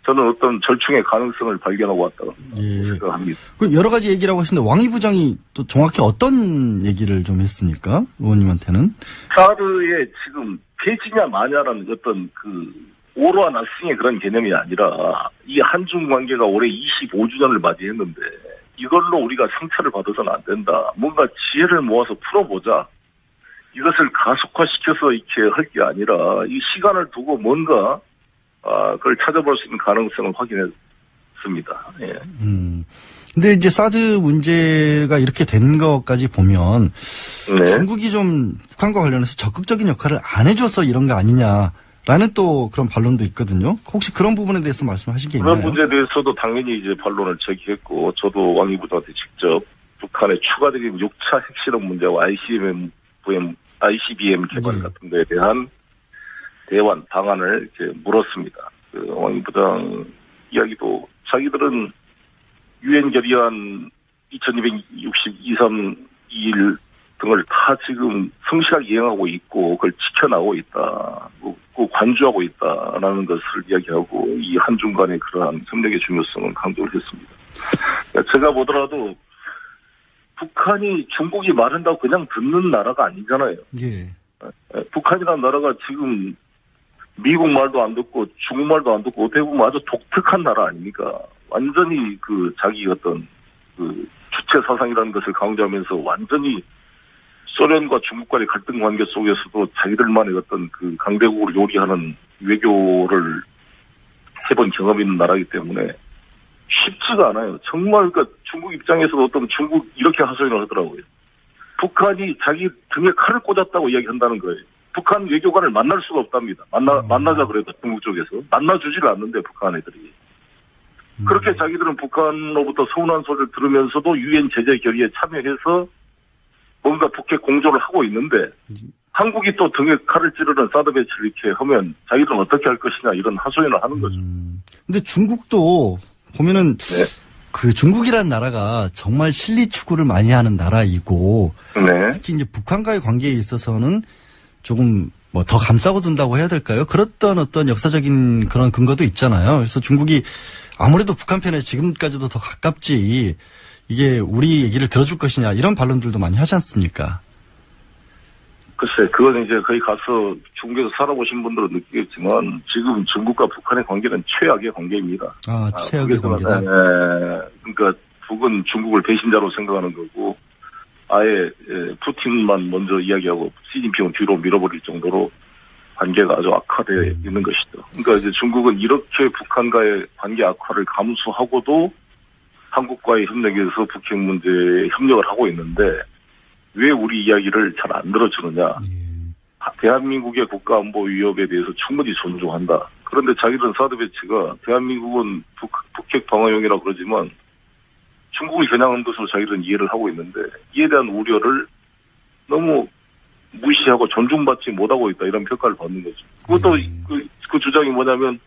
저는 어떤 절충의 가능성을 발견하고 왔다고 생각합니다. 그 여러 가지 얘기라고 하시는데 왕이 부장이 또 정확히 어떤 얘기를 좀 했습니까? 의원님한테는? 사드의 지금 폐지냐 마냐라는 어떤 오로와 나싱의 그런 개념이 아니라 이 한중 관계가 올해 25주년을 맞이했는데 이걸로 우리가 상처를 받아서는 안 된다. 뭔가 지혜를 모아서 풀어보자. 이것을 가속화시켜서 이렇게 할 게 아니라 이 시간을 두고 뭔가 그걸 찾아볼 수 있는 가능성을 확인했습니다. 예. 근데 이제 사드 문제가 이렇게 된 것까지 보면 네. 중국이 좀 북한과 관련해서 적극적인 역할을 안 해줘서 이런 거 아니냐라는 또 그런 반론도 있거든요. 혹시 그런 부분에 대해서 말씀하신 게 있나요? 그런 문제에 대해서도 당연히 이제 반론을 제기했고 저도 왕이 부장한테 직접 북한의 추가적인 6차 핵실험 문제와 ICBM 개발 같은 거에 대한 대환 방안을 이렇게 물었습니다. 왕이 부장 이야기도 자기들은 유엔 결의안 2262.3.2일 등을 다 지금 성실하게 이행하고 있고 그걸 지켜나가고 있다. 관주하고 있다라는 것을 이야기하고 이 한중 간의 그러한 협력의 중요성을 강조를 했습니다. 제가 보더라도 북한이 중국이 말한다고 그냥 듣는 나라가 아니잖아요. 예. 북한이라는 나라가 지금 미국 말도 안 듣고 중국 말도 안 듣고 어떻게 보면 아주 독특한 나라 아닙니까? 완전히 자기 어떤 주체 사상이라는 것을 강조하면서 완전히 소련과 중국과의 갈등 관계 속에서도 자기들만의 어떤 강대국으로 요리하는 외교를 해본 경험이 있는 나라이기 때문에 쉽지가 않아요. 정말 중국 입장에서도 어떤 중국 이렇게 하소연을 하더라고요. 북한이 자기 등에 칼을 꽂았다고 이야기한다는 거예요. 북한 외교관을 만날 수가 없답니다. 만나자 그래도 중국 쪽에서. 만나주지를 않는데 북한 애들이. 그렇게 자기들은 북한으로부터 서운한 소리를 들으면서도 유엔 제재 결의에 참여해서 뭔가 북핵 공조를 하고 있는데 한국이 또 등에 칼을 찌르는 사드 배치를 이렇게 하면 자기들은 어떻게 할 것이냐 이런 하소연을 하는 거죠. 근데 중국도 보면은 네. 중국이라는 나라가 정말 실리 추구를 많이 하는 나라이고 네. 특히 이제 북한과의 관계에 있어서는 조금 더 감싸고 둔다고 해야 될까요? 그랬던 어떤 역사적인 그런 근거도 있잖아요. 그래서 중국이 아무래도 북한 편에 지금까지도 더 가깝지 이게 우리 얘기를 들어줄 것이냐 이런 반론들도 많이 하지 않습니까? 글쎄, 그건 이제 거기 가서 중국에서 살아보신 분들은 느끼겠지만 지금 중국과 북한의 관계는 최악의 관계입니다. 최악의 관계다. 그러니까 북은 중국을 배신자로 생각하는 거고 아예 푸틴만 먼저 이야기하고 시진핑은 뒤로 밀어버릴 정도로 관계가 아주 악화되어 있는 것이죠. 그러니까 이제 중국은 이렇게 북한과의 관계 악화를 감수하고도 한국과의 협력에서 북핵 문제에 협력을 하고 있는데 왜 우리 이야기를 잘 안 들어주느냐. 대한민국의 국가안보 위협에 대해서 충분히 존중한다. 그런데 자기들은 사드 배치가 대한민국은 북핵 방어용이라고 그러지만 중국을 겨냥한 것으로 자기들은 이해를 하고 있는데 이에 대한 우려를 너무 무시하고 존중받지 못하고 있다 이런 평가를 받는 거죠. 그것도 그 주장이 뭐냐면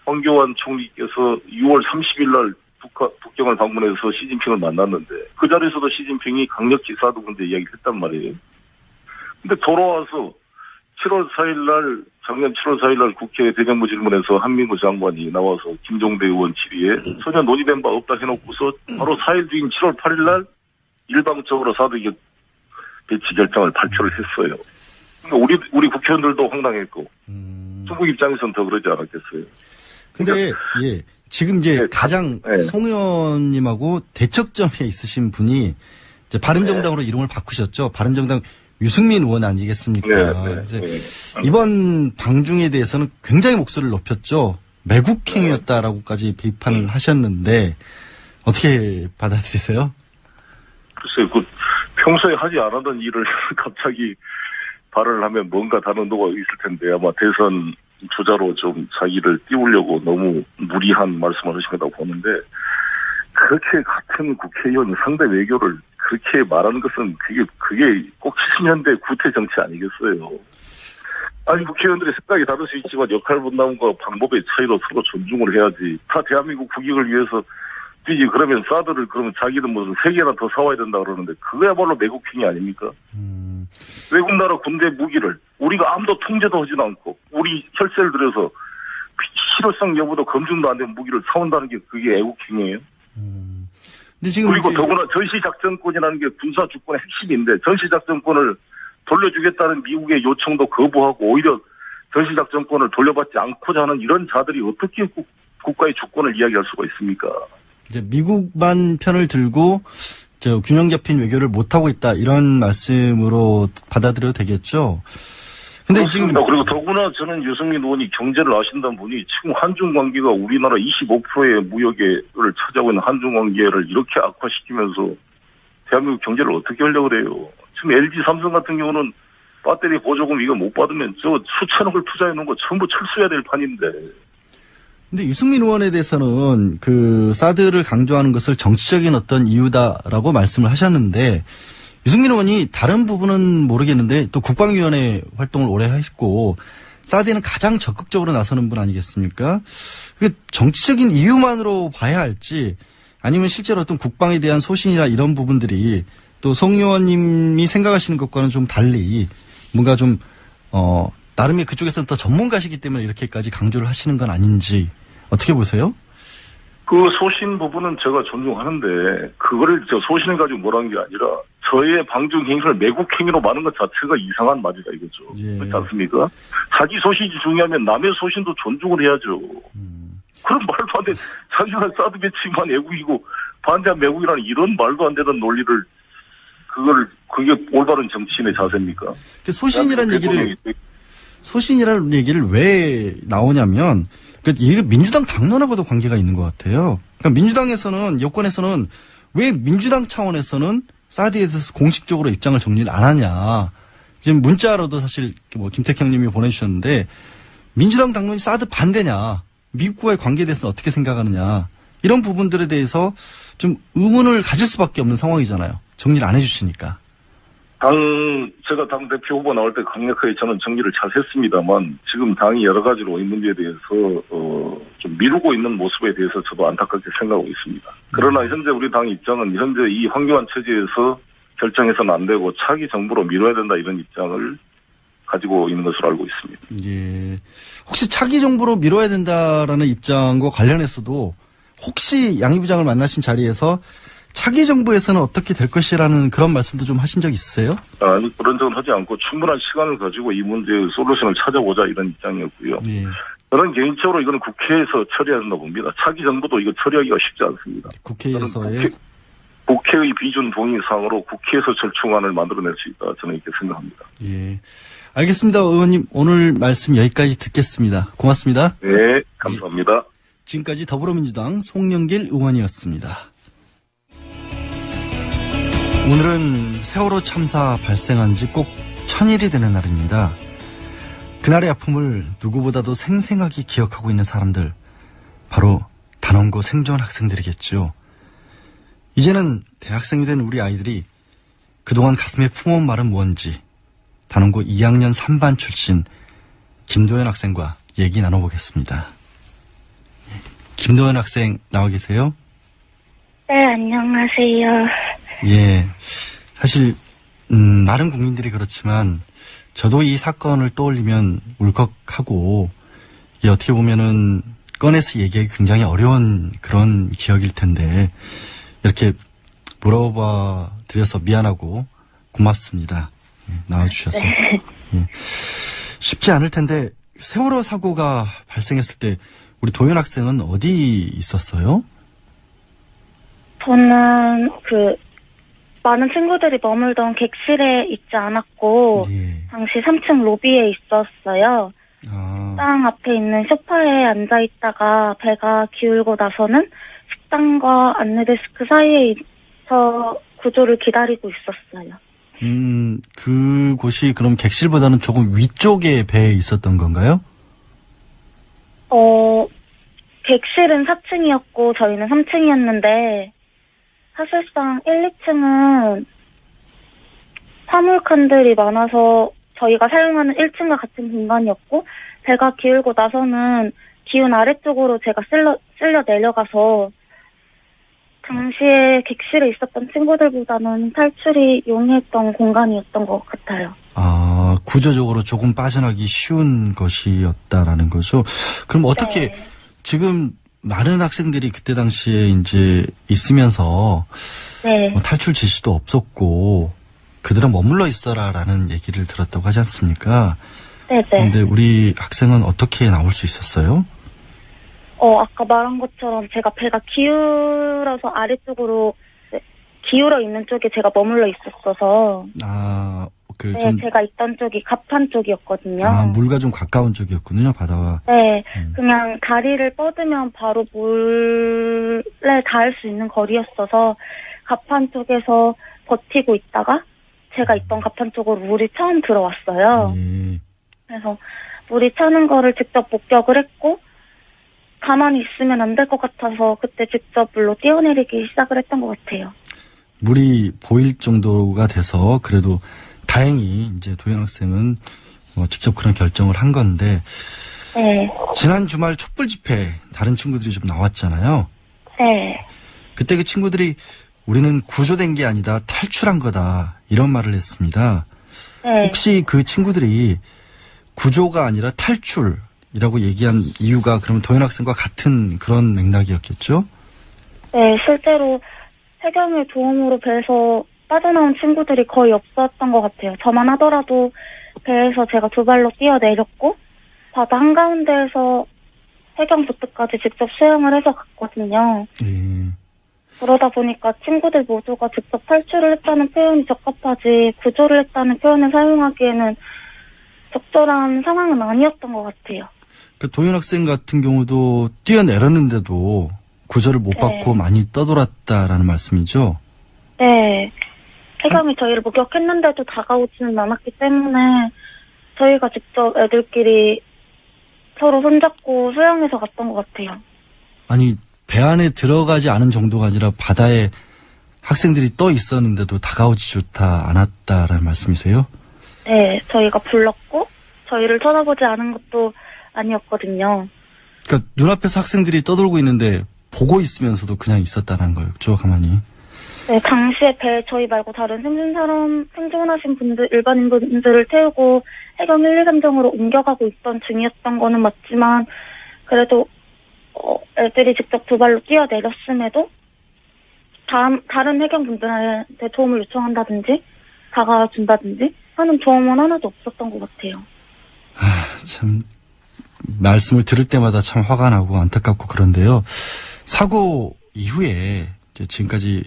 황교안 총리께서 6월 30일 날 북경을 방문해서 시진핑을 만났는데 그 자리에서도 시진핑이 강력히 사드 문제 이야기를 했단 말이에요. 근데 돌아와서 7월 4일 날 작년 7월 4일 날 국회 대정부 질문에서 한민구 장관이 나와서 김종대 의원 질의에 전혀 논의된 바 없다 해놓고서 바로 4일 뒤인 7월 8일 날 일방적으로 사드 배치 결정을 발표를 했어요. 그러니까 우리 국회의원들도 황당했고 중국 입장에서는 더 그러지 않았겠어요. 근데 예. 지금 이제 가장 송 의원님하고 대척점에 있으신 분이 이제 바른정당으로 이름을 바꾸셨죠. 바른정당 유승민 의원 아니겠습니까? 이번 방중에 대해서는 굉장히 목소리를 높였죠. 매국행위였다라고까지 비판을 하셨는데 어떻게 받아들이세요? 글쎄요, 평소에 하지 않았던 일을 갑자기 발언을 하면 뭔가 다른 의도가 있을 텐데 아마 대선 주자로 좀 자기를 띄우려고 너무 무리한 말씀을 하신 거라고 보는데 그렇게 같은 국회의원 상대 외교를 그렇게 말하는 것은 그게 꼭 70년대 구태 정치 아니겠어요. 아니 국회의원들의 생각이 다를 수 있지만 역할 분담과 방법의 차이로 서로 존중을 해야지. 다 대한민국 국익을 위해서 뛰지. 그러면 사드를 그러면 자기는 무슨 3개나 더 사와야 된다 그러는데 그거야말로 내국행위 아닙니까? 외국 나라 군대 무기를 우리가 아무도 통제도 하지도 않고 우리 혈세를 들여서 실효성 여부도 검증도 안 된 무기를 사온다는 게 그게 애국행위예요. 근데 지금 그리고 더구나 전시작전권이라는 게 군사 주권의 핵심인데 전시작전권을 돌려주겠다는 미국의 요청도 거부하고 오히려 전시작전권을 돌려받지 않고자 하는 이런 자들이 어떻게 국가의 주권을 이야기할 수가 있습니까? 이제 미국만 편을 들고 균형 잡힌 외교를 못하고 있다 이런 말씀으로 받아들여도 되겠죠. 근데 그렇습니다. 지금 그리고 더구나 저는 유승민 의원이 경제를 아신다는 분이 지금 한중 관계가 우리나라 25%의 무역을 차지하고 있는 한중 관계를 이렇게 악화시키면서 대한민국 경제를 어떻게 하려고 그래요. 지금 LG 삼성 같은 경우는 배터리 보조금 이거 못 받으면 저 수천억을 투자해 놓은 거 전부 철수해야 될 판인데. 근데 유승민 의원에 대해서는 그 사드를 강조하는 것을 정치적인 어떤 이유다라고 말씀을 하셨는데 유승민 의원이 다른 부분은 모르겠는데 또 국방위원회 활동을 오래 하셨고 사드에는 가장 적극적으로 나서는 분 아니겠습니까? 그게 정치적인 이유만으로 봐야 할지 아니면 실제로 어떤 국방에 대한 소신이나 이런 부분들이 또 송 의원님이 생각하시는 것과는 좀 달리 뭔가 좀 나름의 그쪽에서는 더 전문가시기 때문에 이렇게까지 강조를 하시는 건 아닌지 어떻게 보세요? 그 소신 부분은 제가 존중하는데 그거를 저 소신을 가지고 뭐라는 게 아니라 저의 방중 행위를 매국 행위로 말하는 것 자체가 이상한 말이다 이거죠. 예. 그렇지 않습니까? 자기 소신이 중요하면 남의 소신도 존중을 해야죠. 그런 말도 안 돼. 자기가 사드 배치만 애국이고 반대한 매국이라는 이런 말도 안 되는 논리를 그게 올바른 정치인의 자세입니까? 소신이라는 얘기를 왜 나오냐면 이게 민주당 당론하고도 관계가 있는 것 같아요. 그러니까 민주당에서는 여권에서는 왜 민주당 차원에서는 사드에 대해서 공식적으로 입장을 정리를 안 하냐. 지금 문자로도 사실 김택형님이 보내주셨는데 민주당 당론이 사드 반대냐. 미국과의 관계에 대해서는 어떻게 생각하느냐. 이런 부분들에 대해서 좀 의문을 가질 수밖에 없는 상황이잖아요. 정리를 안 해주시니까. 제가 당대표 후보 나올 때 강력하게 저는 정리를 잘 했습니다만, 지금 당이 여러 가지로 이 문제에 대해서, 좀 미루고 있는 모습에 대해서 저도 안타깝게 생각하고 있습니다. 그러나 현재 우리 당 입장은 현재 이 황교안 체제에서 결정해서는 안 되고 차기 정부로 미뤄야 된다 이런 입장을 가지고 있는 것으로 알고 있습니다. 예. 혹시 차기 정부로 미뤄야 된다라는 입장과 관련해서도 혹시 양 부장을 만나신 자리에서 차기 정부에서는 어떻게 될 것이라는 그런 말씀도 좀 하신 적 있으세요? 아니, 그런 적은 하지 않고 충분한 시간을 가지고 이 문제의 솔루션을 찾아보자 이런 입장이었고요. 예. 저는 개인적으로 이거는 국회에서 처리해야 한다고 봅니다. 차기 정부도 이거 처리하기가 쉽지 않습니다. 국회에서의 국회의 비준 동의사항으로 국회에서 절충안을 만들어낼 수 있다. 저는 이렇게 생각합니다. 예. 알겠습니다. 의원님 오늘 말씀 여기까지 듣겠습니다. 고맙습니다. 네, 감사합니다. 예. 지금까지 더불어민주당 송영길 의원이었습니다. 오늘은 세월호 참사 발생한 지 꼭 1000일이 되는 날입니다. 그날의 아픔을 누구보다도 생생하게 기억하고 있는 사람들, 바로 단원고 생존 학생들이겠죠. 이제는 대학생이 된 우리 아이들이 그동안 가슴에 품어온 말은 뭔지 단원고 2학년 3반 출신 김도현 학생과 얘기 나눠보겠습니다. 김도현 학생 나와 계세요? 네, 안녕하세요. 예. 사실 많은 국민들이 그렇지만 저도 이 사건을 떠올리면 울컥하고 이게 어떻게 보면은 꺼내서 얘기하기 굉장히 어려운 그런 기억일 텐데 이렇게 물어봐 드려서 미안하고 고맙습니다. 예, 나와주셔서. 예. 쉽지 않을 텐데 세월호 사고가 발생했을 때 우리 도현 학생은 어디 있었어요? 저는 많은 친구들이 머물던 객실에 있지 않았고, 예. 당시 3층 로비에 있었어요. 아. 식당 앞에 있는 소파에 앉아있다가 배가 기울고 나서는 식당과 안내데스크 사이에서 구조를 기다리고 있었어요. 그곳이 그럼 객실보다는 조금 위쪽에 배에 있었던 건가요? 객실은 4층이었고 저희는 3층이었는데 사실상 1, 2층은 화물칸들이 많아서 저희가 사용하는 1층과 같은 공간이었고 배가 기울고 나서는 기운 아래쪽으로 제가 쓸려 내려가서 당시에 객실에 있었던 친구들보다는 탈출이 용이했던 공간이었던 것 같아요. 아, 구조적으로 조금 빠져나기 쉬운 것이었다라는 거죠. 그럼 어떻게 네. 지금 많은 학생들이 그때 당시에 이제 있으면서 네. 뭐 탈출 지시도 없었고 그들은 머물러 있어라라는 얘기를 들었다고 하지 않습니까? 네네. 근데 우리 학생은 어떻게 나올 수 있었어요? 아까 말한 것처럼 제가 배가 기울어서 아래쪽으로 기울어 있는 쪽에 제가 머물러 있었어서 아, 그 네, 좀 제가 있던 쪽이 갑판 쪽이었거든요. 아, 물과 좀 가까운 쪽이었군요, 바다와. 네, 그냥 다리를 뻗으면 바로 물에 닿을 수 있는 거리였어서 갑판 쪽에서 버티고 있다가 제가 있던 갑판 쪽으로 물이 처음 들어왔어요. 예. 그래서 물이 차는 거를 직접 목격을 했고 가만히 있으면 안 될 것 같아서 그때 직접 물로 뛰어내리기 시작을 했던 것 같아요. 물이 보일 정도가 돼서 그래도 다행히 이제 도현 학생은 직접 그런 결정을 한 건데 네, 지난 주말 촛불 집회 다른 친구들이 좀 나왔잖아요. 네, 그때 그 친구들이 우리는 구조된 게 아니다 탈출한 거다 이런 말을 했습니다. 네. 혹시 그 친구들이 구조가 아니라 탈출이라고 얘기한 이유가 그러면 도현 학생과 같은 그런 맥락이었겠죠? 네, 실제로 해경의 도움으로 배에서 빠져나온 친구들이 거의 없었던 것 같아요. 저만 하더라도 배에서 제가 두 발로 뛰어내렸고 바다 한가운데에서 해경 보트까지 직접 수영을 해서 갔거든요. 예. 그러다 보니까 친구들 모두가 직접 탈출을 했다는 표현이 적합하지 구조를 했다는 표현을 사용하기에는 적절한 상황은 아니었던 것 같아요. 그 도현 학생 같은 경우도 뛰어내렸는데도 구조를 못 네. 받고 많이 떠돌았다라는 말씀이죠? 네. 해경이 저희를 목격했는데도 다가오지는 않았기 때문에 저희가 직접 애들끼리 서로 손잡고 수영해서 갔던 것 같아요. 아니 배 안에 들어가지 않은 정도가 아니라 바다에 학생들이 떠 있었는데도 다가오지조차 않았다라는 말씀이세요? 네. 저희가 불렀고 저희를 쳐다보지 않은 것도 아니었거든요. 그러니까 눈앞에서 학생들이 떠돌고 있는데 보고 있으면서도 그냥 있었다는 거였죠, 가만히. 네, 당시에 배 저희 말고 다른 생존하신 분들, 일반인 분들을 태우고 해경 1, 2, 3정으로 옮겨가고 있던 중이었던 거는 맞지만 그래도 애들이 직접 두 발로 뛰어내렸음에도 다른 해경 분들한테 도움을 요청한다든지 다가와준다든지 하는 조언은 하나도 없었던 것 같아요. 참 말씀을 들을 때마다 참 화가 나고 안타깝고 그런데요. 사고 이후에 이제 지금까지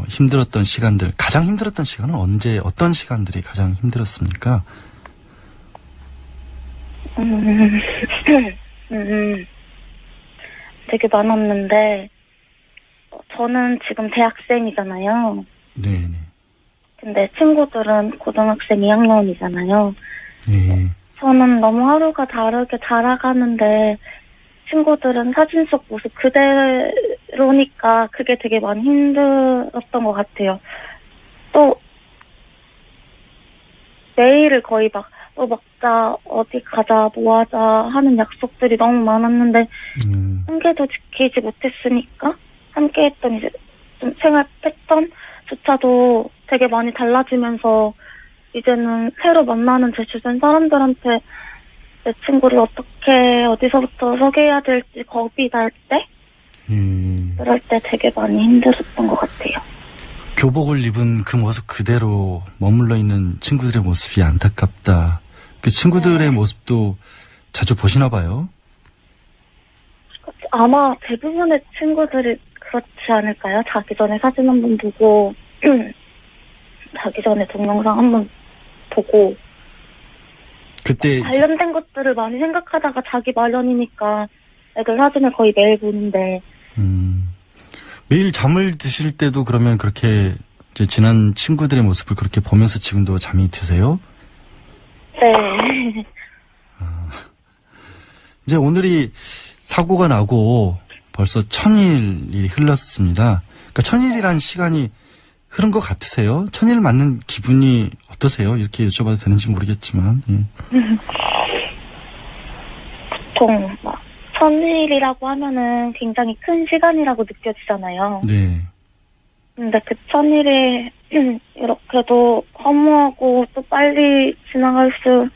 힘들었던 시간들, 가장 힘들었던 시간은 언제, 어떤 시간들이 가장 힘들었습니까? 되게 많았는데 저는 지금 대학생이잖아요. 네네. 근데 친구들은 고등학생 2학년이잖아요. 네. 저는 너무 하루가 다르게 자라가는데 친구들은 사진 속 모습 그대로니까 그게 되게 많이 힘들었던 것 같아요. 또 매일을 거의 막 먹자, 어디 가자, 뭐 하자 하는 약속들이 너무 많았는데 한 개도 지키지 못했으니까 함께했던 이제 좀 생활 패턴조차도 되게 많이 달라지면서 이제는 새로 만나는 제 주변 사람들한테 내 친구를 어떻게 어디서부터 소개해야 될지 겁이 날 때 그럴 때 되게 많이 힘들었던 것 같아요. 교복을 입은 그 모습 그대로 머물러 있는 친구들의 모습이 안타깝다. 그 친구들의 모습도 자주 보시나 봐요? 아마 대부분의 친구들이 그렇지 않을까요? 자기 전에 사진 한번 보고 자기 전에 동영상 한번 보고 그때 관련된 것들을 많이 생각하다가 자기 마련이니까 애들 사진을 거의 매일 보는데 매일 잠을 드실 때도 그러면 그렇게 이제 지난 친구들의 모습을 그렇게 보면서 지금도 잠이 드세요? 네. 이제 오늘이 사고가 나고 벌써 1000일이 흘렀습니다. 그러니까 1000일이란 시간이 흐른 것 같으세요? 1000일 맞는 기분이 어떠세요? 이렇게 여쭤봐도 되는지 모르겠지만. 예. 보통 막 1000일이라고 하면은 굉장히 큰 시간이라고 느껴지잖아요. 네. 근데 그 1000일이 이렇게도 허무하고 또 빨리 지나갈 수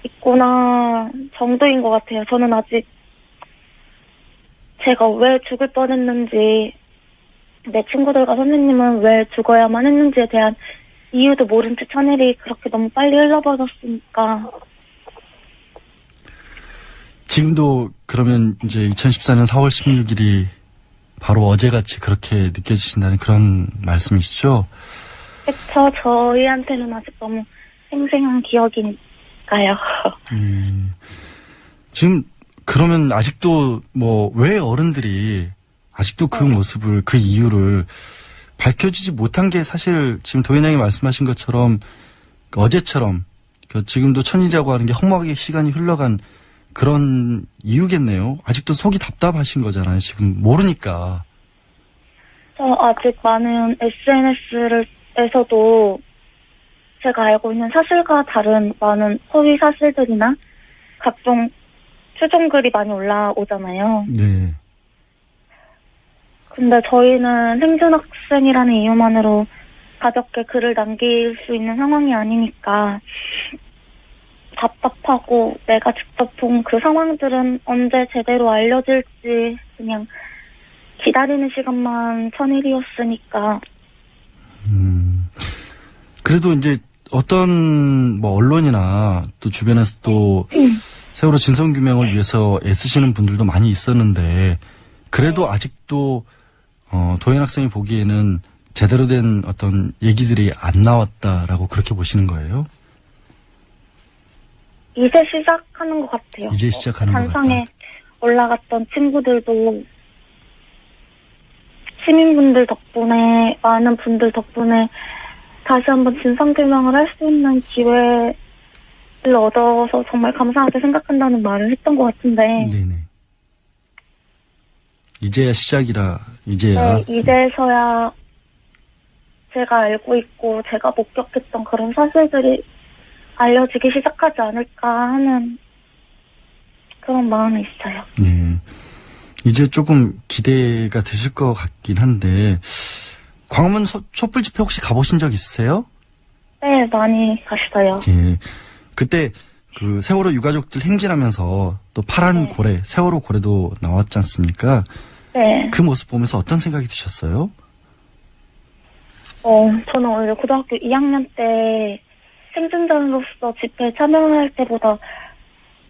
있구나 정도인 것 같아요. 저는 아직 제가 왜 죽을 뻔했는지, 내 친구들과 선생님은 왜 죽어야만 했는지에 대한 이유도 모른 채 1000일이 그렇게 너무 빨리 흘러버렸으니까. 지금도 그러면 이제 2014년 4월 16일이 바로 어제같이 그렇게 느껴지신다는 그런 말씀이시죠? 그쵸. 저희한테는 아직 너무 생생한 기억이니까요. 지금 그러면 아직도 뭐 왜 어른들이 아직도 그 모습을, 그 이유를 밝혀지지 못한 게 사실 지금 도현 양이 말씀하신 것처럼 어제처럼 지금도 1000일이라고 하는 게 허무하게 시간이 흘러간 그런 이유겠네요. 아직도 속이 답답하신 거잖아요. 지금 모르니까. 저 아직 많은 SNS에서도 제가 알고 있는 사실과 다른 많은 허위 사실들이나 각종 추정글이 많이 올라오잖아요. 네. 근데 저희는 행준학생이라는 이유만으로 가볍게 글을 남길 수 있는 상황이 아니니까 답답하고, 내가 직접 본 그 상황들은 언제 제대로 알려질지 그냥 기다리는 시간만 1000일이었으니까. 그래도 이제 어떤 뭐 언론이나 또 주변에서 또 세월호 진상규명을 위해서 애쓰시는 분들도 많이 있었는데, 그래도 아직도 도현 학생이 보기에는 제대로 된 어떤 얘기들이 안 나왔다라고 그렇게 보시는 거예요? 이제 시작하는 것 같아요. 이제 시작하는 것 같다. 단상에 올라갔던 친구들도 시민분들 덕분에, 많은 분들 덕분에 다시 한번 진상규명을 할 수 있는 기회를 얻어서 정말 감사하게 생각한다는 말을 했던 것 같은데. 네네. 이제야 시작이라, 이제야. 네, 이제서야 제가 알고 있고 제가 목격했던 그런 사실들이 알려지기 시작하지 않을까 하는 그런 마음이 있어요. 네. 이제 조금 기대가 되실 것 같긴 한데, 광화문 촛불 집회 혹시 가보신 적 있으세요? 네, 많이 갔어요. 예. 그때 그 세월호 유가족들 행진하면서 또 파란 고래, 세월호 고래도 나왔지 않습니까? 네. 그 모습 보면서 어떤 생각이 드셨어요? 저는 원래 고등학교 2학년 때 생존자로서 집회에 참여할 때보다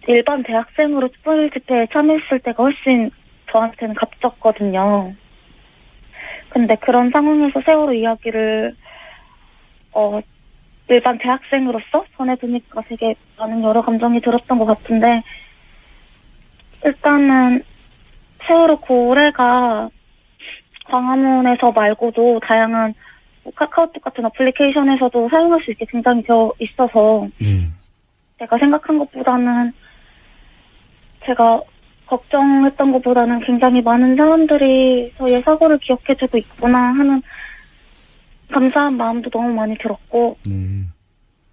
일반 대학생으로 촛불 집회에 참여했을 때가 훨씬 저한테는 값졌거든요. 근데 그런 상황에서 세월호 이야기를 일반 대학생으로서 전해드니까 되게 많은 여러 감정이 들었던 것 같은데, 일단은 세월호 고래가 광화문에서 말고도 다양한 카카오톡 같은 어플리케이션에서도 사용할 수 있게 등장이 되어 있어서 제가 생각한 것보다는, 제가 걱정했던 것보다는 굉장히 많은 사람들이 저희의 사고를 기억해주고 있구나 하는 감사한 마음도 너무 많이 들었고,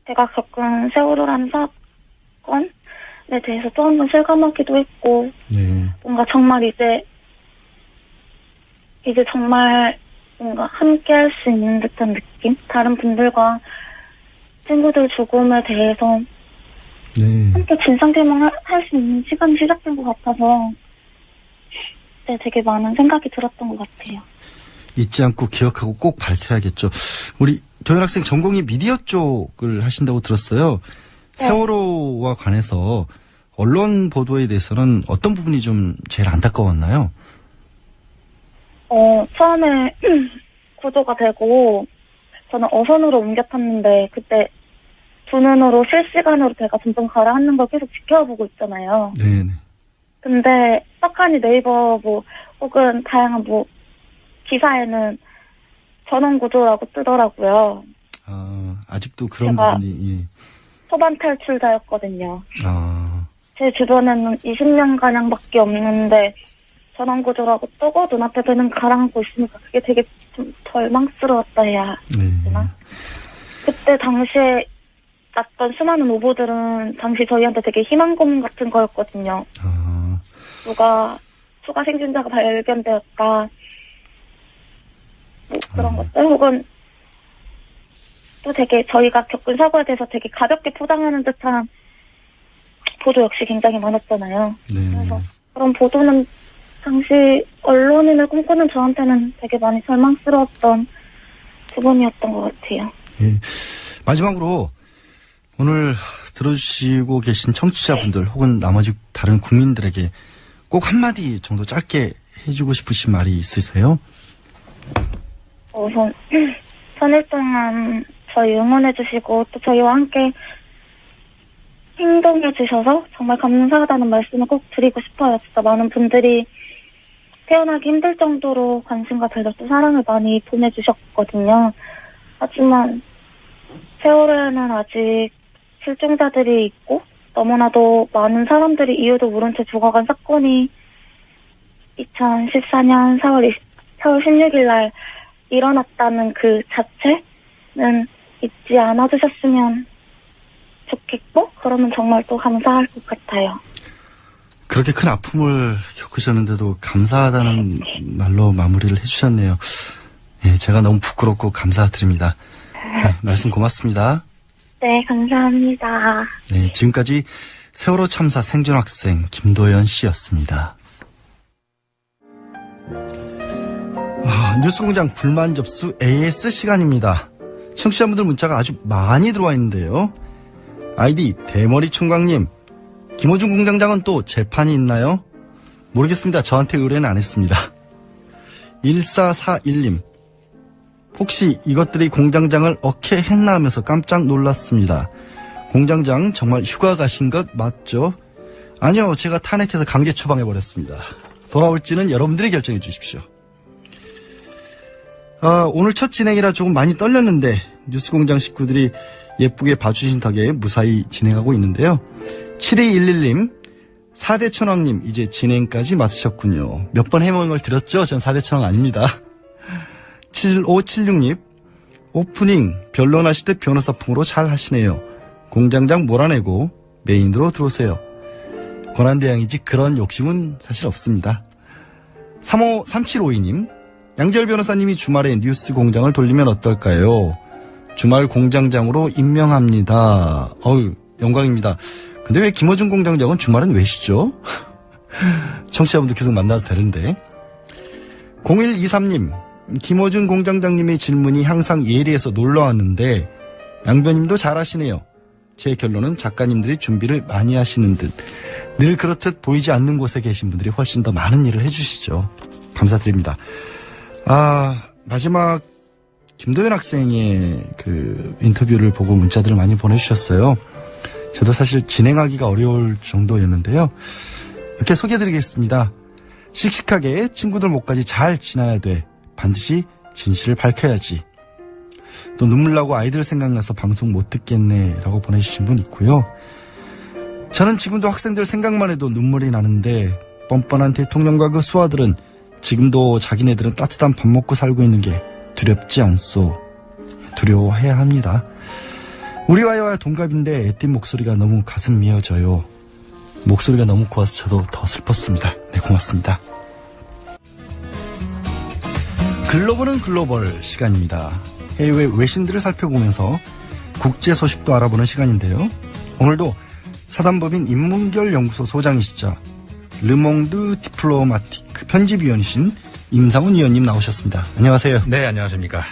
제가 겪은 세월호라는 사건에 대해서 또 한 번 실감하기도 했고, 뭔가 정말 이제 정말 뭔가 함께 할 수 있는 듯한 느낌? 다른 분들과 친구들 죽음에 대해서 함께 진상규명을 할 수 있는 시간이 시작된 것 같아서, 네, 되게 많은 생각이 들었던 것 같아요. 잊지 않고 기억하고 꼭 밝혀야겠죠. 우리 도현 학생 전공이 미디어 쪽을 하신다고 들었어요. 네. 세월호와 관해서 언론 보도에 대해서는 어떤 부분이 좀 제일 안타까웠나요? 처음에 구조가 되고 저는 어선으로 옮겨 탔는데, 그때 두 눈으로 실시간으로 배가 점점 가라앉는 걸 계속 지켜보고 있잖아요. 네네. 근데 떡하니 네이버 혹은 다양한 기사에는 전원구조라고 뜨더라고요. 아직도 그런 제가 부분이, 예. 소방 탈출자였거든요. 아, 제 주변에는 20년가량밖에 없는데 전원구조라고 뜨고 눈앞에 배는 가라앉고 있으니까 그게 되게 좀 절망스러웠다 해야 되나? 네. 그때 당시에 났던 수많은 오보들은 당시 저희한테 되게 희망고문 같은 거였거든요. 아, 추가 생존자가 발견되었다. 뭐 그런 것들 혹은 또 되게 저희가 겪은 사고에 대해서 되게 가볍게 포장하는 듯한 보도 역시 굉장히 많았잖아요. 네. 그래서 그런 보도는 당시 언론인을 꿈꾸는 저한테는 되게 많이 절망스러웠던 부분이었던 것 같아요. 예. 마지막으로 오늘 들어주시고 계신 청취자분들 혹은 나머지 다른 국민들에게 꼭 한마디 정도 짧게 해주고 싶으신 말이 있으세요? 우선 3일 동안 저희 응원해주시고 또 저희와 함께 행동해주셔서 정말 감사하다는 말씀을 꼭 드리고 싶어요. 진짜 많은 분들이 태어나기 힘들 정도로 관심과 배려 또 사랑을 많이 보내주셨거든요. 하지만 세월호에는 아직 실종자들이 있고 너무나도 많은 사람들이 이유도 모른 채 죽어간 사건이 2014년 4월 16일 날 일어났다는 그 자체는 잊지 않아주셨으면 좋겠고 그러면 정말 또 감사할 것 같아요. 그렇게 큰 아픔을 겪으셨는데도 감사하다는 말로 마무리를 해주셨네요. 예, 제가 너무 부끄럽고 감사드립니다. 네, 말씀 고맙습니다. 네, 감사합니다. 네, 지금까지 세월호 참사 생존 학생 김도연 씨였습니다. 뉴스공장 불만 접수 AS 시간입니다. 청취자분들 문자가 아주 많이 들어와 있는데요. 아이디 대머리 총각님, 김호중 공장장은 또 재판이 있나요? 모르겠습니다. 저한테 의뢰는 안 했습니다. 1441님, 혹시 이것들이 공장장을 억해했나 하면서 깜짝 놀랐습니다. 공장장 정말 휴가 가신 것 맞죠? 아니요, 제가 탄핵해서 강제 추방해버렸습니다. 돌아올지는 여러분들이 결정해 주십시오. 오늘 첫 진행이라 조금 많이 떨렸는데 뉴스공장 식구들이 예쁘게 봐주신 덕에 무사히 진행하고 있는데요. 7211님, 4대 천왕님 이제 진행까지 맡으셨군요. 몇 번 해명을 드렸죠? 전 4대 천왕 아닙니다. 7576님, 오프닝 변론하실 때 변호사풍으로 잘 하시네요. 공장장 몰아내고 메인으로 들어오세요. 권한대항이지 그런 욕심은 사실 없습니다. 3752님, 양재열 변호사님이 주말에 뉴스 공장을 돌리면 어떨까요? 주말 공장장으로 임명합니다. 영광입니다. 근데 왜 김어준 공장장은 주말엔 왜 쉬죠? 청취자분들 계속 만나서 되는데. 0123님, 김어준 공장장님의 질문이 항상 예리해서 놀라웠는데 양변님도 잘하시네요. 제 결론은 작가님들이 준비를 많이 하시는 듯. 늘 그렇듯 보이지 않는 곳에 계신 분들이 훨씬 더 많은 일을 해주시죠. 감사드립니다. 마지막 김도연 학생의 그 인터뷰를 보고 문자들을 많이 보내주셨어요. 저도 사실 진행하기가 어려울 정도였는데요. 이렇게 소개해드리겠습니다. 씩씩하게 친구들 목까지 잘 지나야 돼. 반드시 진실을 밝혀야지. 또 눈물 나고 아이들 생각나서 방송 못 듣겠네 라고 보내주신 분 있고요. 저는 지금도 학생들 생각만 해도 눈물이 나는데 뻔뻔한 대통령과 그 수하들은 지금도 자기네들은 따뜻한 밥 먹고 살고 있는 게 두렵지 않소. 두려워해야 합니다. 우리와의 동갑인데 애띤 목소리가 너무 가슴 미어져요. 목소리가 너무 고와서 저도 더 슬펐습니다. 네, 고맙습니다. 글로벌은 글로벌 시간입니다. 해외 외신들을 살펴보면서 국제 소식도 알아보는 시간인데요. 오늘도 사단법인 인문결 연구소 소장이시죠. 르몽드 디플로마티크 편집위원이신 임상훈 위원님 나오셨습니다. 안녕하세요. 네, 안녕하십니까.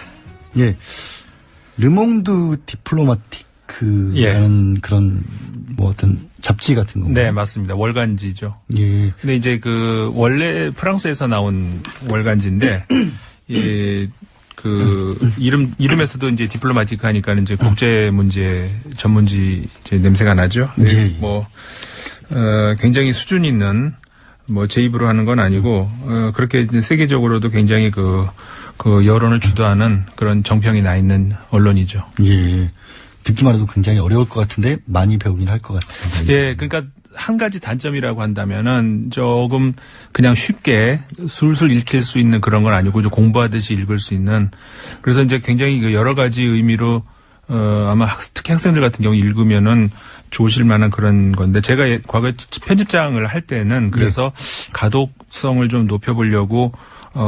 예. 르몽드 디플로마티크라는 그런 뭐 어떤 잡지 같은 건가요? 네, 맞습니다. 월간지죠. 예. 근데 이제 그 원래 프랑스에서 나온 월간지인데 예, 그 이름에서도 이제 디플로마티크 하니까는 이제 국제 문제 전문지 이제 냄새가 나죠. 네, 예. 뭐 굉장히 수준 있는 뭐 제 입으로 하는 건 아니고 그렇게 이제 세계적으로도 굉장히 그 여론을 주도하는 그런 정평이 나 있는 언론이죠. 예. 듣기만 해도 굉장히 어려울 것 같은데 많이 배우긴 할 것 같습니다. 예, 그러니까 한 가지 단점이라고 한다면은 조금 그냥 쉽게 술술 읽힐 수 있는 그런 건 아니고 좀 공부하듯이 읽을 수 있는 그래서 이제 굉장히 그 여러 가지 의미로 아마 특히 학생들 같은 경우 읽으면은 좋으실 만한 그런 건데 제가 과거에 편집장을 할 때는 그래서 가독성을 좀 높여보려고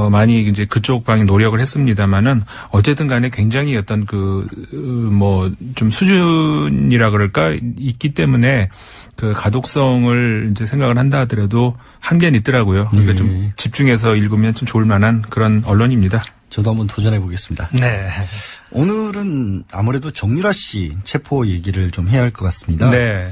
많이 이제 그쪽 방에 노력을 했습니다만은 어쨌든 간에 굉장히 어떤 뭐 좀 수준이라 그럴까 있기 때문에 그 가독성을 이제 생각을 한다 하더라도 한계는 있더라고요. 그러니까 좀 집중해서 읽으면 좀 좋을 만한 그런 언론입니다. 저도 한번 도전해 보겠습니다. 네. 오늘은 아무래도 정유라 씨 체포 얘기를 좀 해야 할 것 같습니다. 네.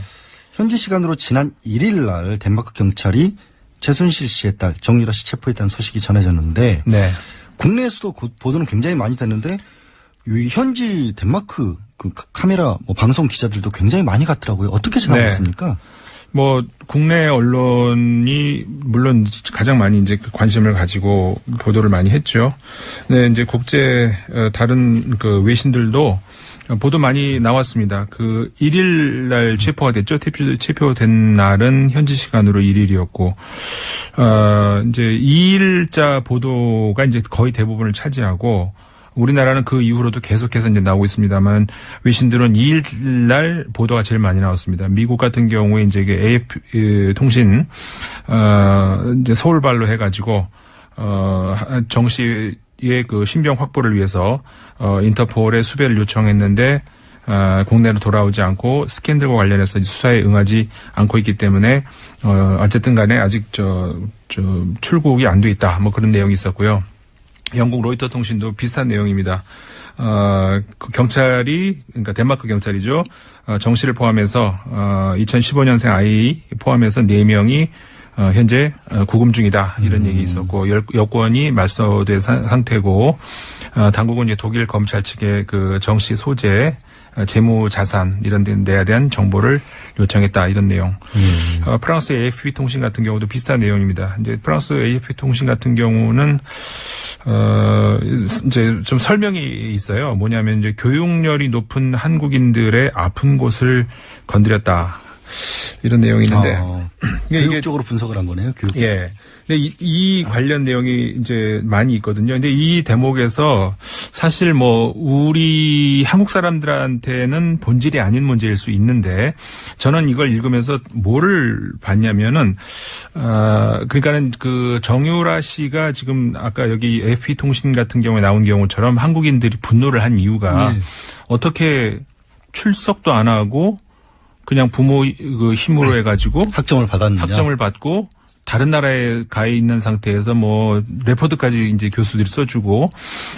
현지 시간으로 지난 1일 날 덴마크 경찰이 최순실 씨의 딸 정유라 씨 체포했다는 소식이 전해졌는데 네. 국내에서도 보도는 굉장히 많이 됐는데 이 현지 덴마크 그 카메라 뭐 방송 기자들도 굉장히 많이 갔더라고요. 어떻게 생각하셨습니까? 뭐 국내 언론이 물론 가장 많이 이제 관심을 가지고 보도를 많이 했죠. 네, 이제 국제 다른 그 외신들도 보도 많이 나왔습니다. 그 1일 날 체포가 됐죠. 체포된 날은 현지 시간으로 1일이었고, 이제 2일자 보도가 이제 거의 대부분을 차지하고, 우리나라는 그 이후로도 계속해서 이제 나오고 있습니다만, 외신들은 2일 날 보도가 제일 많이 나왔습니다. 미국 같은 경우에 이제 AFP 통신, 이제 서울발로 해가지고, 정 씨의 그 신병 확보를 위해서 인터폴에 수배를 요청했는데 국내로 돌아오지 않고 스캔들과 관련해서 수사에 응하지 않고 있기 때문에 어쨌든 간에 아직 출국이 안 돼 있다. 뭐 그런 내용이 있었고요. 영국 로이터 통신도 비슷한 내용입니다. 그 경찰이 그러니까 덴마크 경찰이죠. 정 씨를 포함해서 2015년생 아이 포함해서 4명이 현재 구금 중이다 이런 얘기 있었고 여권이 말소된 상태고 당국은 이제 독일 검찰 측에 그 정 씨 소재 재무 자산 이런 데 내야 대한 정보를 요청했다 이런 내용. 프랑스 AFP 통신 같은 경우도 비슷한 내용입니다. 이제 프랑스 AFP 통신 같은 경우는 이제 좀 설명이 있어요. 뭐냐면 이제 교육열이 높은 한국인들의 아픈 곳을 건드렸다. 이런 내용이 있는데. 교육적으로 분석을 한 거네요, 교육. 예. 근데 이 관련 내용이 이제 많이 있거든요. 근데 이 대목에서 사실 뭐 우리 한국 사람들한테는 본질이 아닌 문제일 수 있는데 저는 이걸 읽으면서 뭐를 봤냐면은, 그러니까는 그 정유라 씨가 지금 아까 여기 AFP 통신 같은 경우에 나온 경우처럼 한국인들이 분노를 한 이유가 어떻게 출석도 안 하고 그냥 부모 그 힘으로 해가지고 학점을 받았느냐? 학점을 받고 다른 나라에 가 있는 상태에서 뭐 레포트까지 이제 교수들이 써주고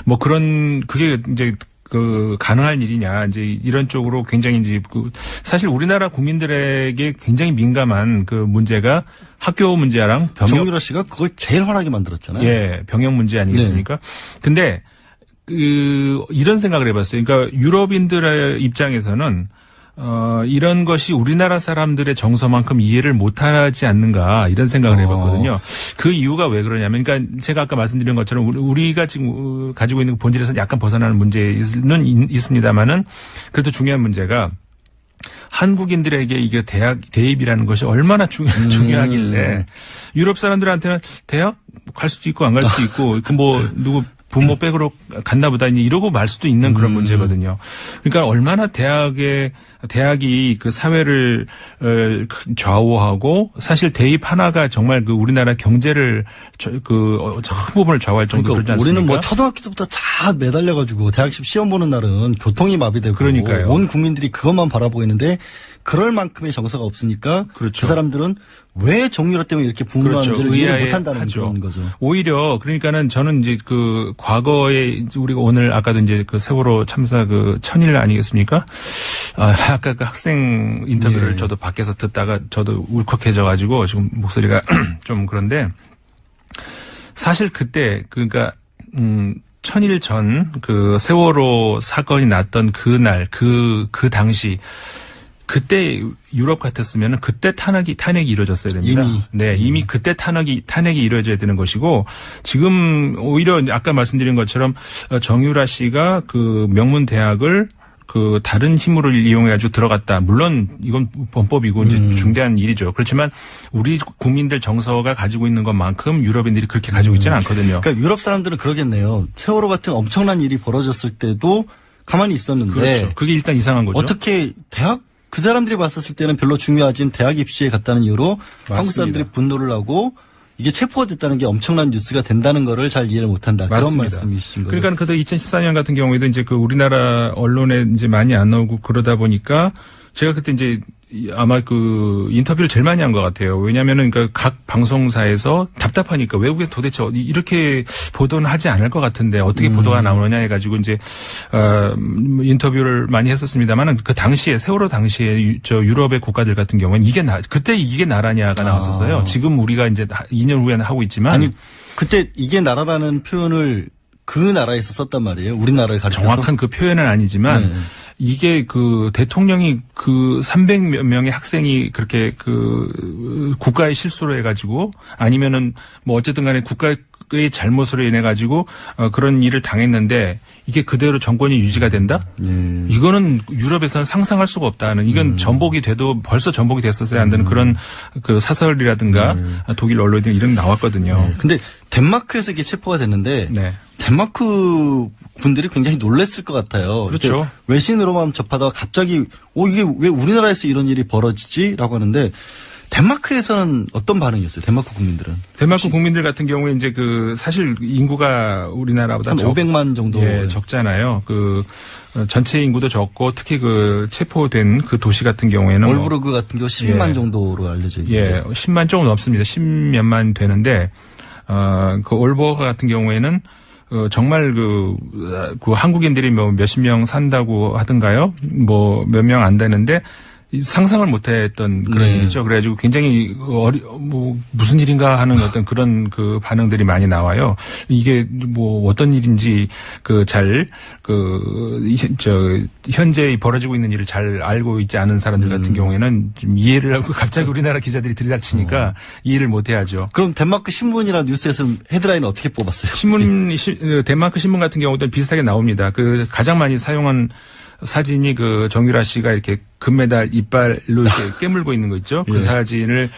뭐 그런 그게 이제 그 가능할 일이냐 이제 이런 쪽으로 굉장히 이제 그 사실 우리나라 국민들에게 굉장히 민감한 그 문제가 학교 문제랑 병역. 정유라 씨가 그걸 제일 환하게 만들었잖아요. 예, 병역 문제 아니겠습니까? 근데 이런 생각을 해봤어요. 그러니까 유럽인들의 입장에서는 이런 것이 우리나라 사람들의 정서만큼 이해를 못하지 않는가 이런 생각을 해봤거든요. 그 이유가 왜 그러냐면, 그러니까 제가 아까 말씀드린 것처럼 우리가 지금 가지고 있는 본질에서 약간 벗어나는 문제는 있습니다만은 그래도 중요한 문제가 한국인들에게 이게 대입이라는 것이 얼마나 중요하길래 유럽 사람들한테는 대학 갈 수도 있고 안 갈 수도 있고 그 뭐 누구 부모 백으로 갔나 보다 이러고 말 수도 있는 그런 문제거든요. 그러니까 얼마나 대학이 그 사회를 좌우하고 사실 대입 하나가 정말 그 우리나라 경제를 큰 부분을 좌우할 정도로 그러지 않습니까? 우리는 뭐 초등학교 때부터 다 매달려가지고 대학식 시험 보는 날은 교통이 마비되고 그러니까요. 온 국민들이 그것만 바라보고 있는데 그럴 만큼의 정서가 없으니까 그렇죠. 그 사람들은 왜 정유라 때문에 이렇게 분노하는지를 그렇죠. 이해 못한다는 그런 거죠. 오히려 그러니까는 저는 이제 그 과거에 우리가 오늘 아까도 이제 그 세월호 참사 그 1000일 아니겠습니까? 아까 그 학생 인터뷰를 저도 밖에서 듣다가 저도 울컥해져가지고 지금 목소리가 좀 그런데 사실 그때 그러니까 1000일 전 그 세월호 사건이 났던 그날 그 당시 그때 유럽 같았으면은 그때 탄핵이 이루어졌어야 됩니다. 이미 그때 탄핵이 이루어져야 되는 것이고 지금 오히려 아까 말씀드린 것처럼 정유라 씨가 그 명문 대학을 그 다른 힘으로 이용해가지고 들어갔다. 물론 이건 범법이고 이제 중대한 일이죠. 그렇지만 우리 국민들 정서가 가지고 있는 것만큼 유럽인들이 그렇게 가지고 있지는 않거든요. 그러니까 유럽 사람들은 그러겠네요. 세월호 같은 엄청난 일이 벌어졌을 때도 가만히 있었는데. 그렇죠. 그게 일단 이상한 거죠. 어떻게 그 사람들이 봤었을 때는 별로 중요하진 대학 입시에 갔다는 이유로 맞습니다. 한국 사람들이 분노를 하고 이게 체포가 됐다는 게 엄청난 뉴스가 된다는 거를 잘 이해를 못한다. 맞습니다. 그런 말씀이신 거예요. 그러니까 그때 2014년 같은 경우에도 이제 그 우리나라 언론에 이제 많이 안 나오고 그러다 보니까 제가 그때 이제 아마 그 인터뷰를 제일 많이 한 것 같아요. 왜냐하면은 그러니까 각 방송사에서 답답하니까 외국에서 도대체 이렇게 보도는 하지 않을 것 같은데 어떻게 보도가 나오느냐 해가지고 이제 인터뷰를 많이 했었습니다만은 그 당시에 세월호 당시에 저 유럽의 국가들 같은 경우는 그때 이게 나라냐가 나왔었어요. 지금 우리가 이제 2년 후에는 하고 있지만 아니 그때 이게 나라라는 표현을 그 나라에서 썼단 말이에요. 우리나라를 가리켜서. 정확한 그 표현은 아니지만 이게 그 대통령이 그 300몇 명의 학생이 그렇게 그 국가의 실수로 해가지고 아니면은 뭐 어쨌든 간에 국가의 잘못으로 인해 가지고 그런 일을 당했는데 이게 그대로 정권이 유지가 된다? 이거는 유럽에서는 상상할 수가 없다는 이건 전복이 돼도 벌써 전복이 됐었어야 한다는 그런 그 사설이라든가 독일 언론들 이런 게 나왔거든요. 근데 덴마크에서 이게 체포가 됐는데 덴마크 분들이 굉장히 놀랐을 것 같아요. 그렇죠. 외신으로만 접하다가 갑자기 이게 왜 우리나라에서 이런 일이 벌어지지라고 하는데 덴마크에서는 어떤 반응이었어요? 덴마크 국민들은? 덴마크 국민들 같은 경우에 이제 그 사실 인구가 우리나라보다 한 500만 정도 적잖아요. 그 전체 인구도 적고 특히 그 체포된 그 도시 같은 경우에는 올브르그 같은 경우 12만 정도로 알려져 있는데 10만 조금 넘습니다. 10몇만 되는데 그 올버그 같은 경우에는 정말 그 한국인들이 뭐 몇십 명 산다고 하던가요? 뭐 몇 명 안 되는데 상상을 못했던 그런 일이죠. 그래가지고 굉장히 뭐 무슨 일인가 하는 어떤 그런 그 반응들이 많이 나와요. 이게 뭐 어떤 일인지 현재 벌어지고 있는 일을 잘 알고 있지 않은 사람들 같은 경우에는 좀 이해를 하고 갑자기 우리나라 기자들이 들이닥치니까 이해를 못해야죠. 그럼 덴마크 신문이나 뉴스에서 헤드라인을 어떻게 뽑았어요? 덴마크 신문 같은 경우도 비슷하게 나옵니다. 그 가장 많이 사용한 사진이 그 정유라 씨가 이렇게 금메달 이빨로 이렇게 깨물고 있는 거 있죠. 그 사진을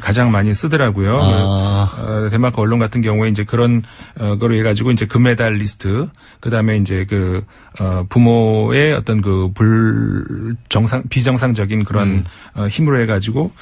가장 많이 쓰더라고요. 덴마크 언론 같은 경우에 이제 그런 거로 해가지고 이제 금메달 리스트, 그 다음에 이제 그 부모의 어떤 그 비정상적인 그런 힘으로 해가지고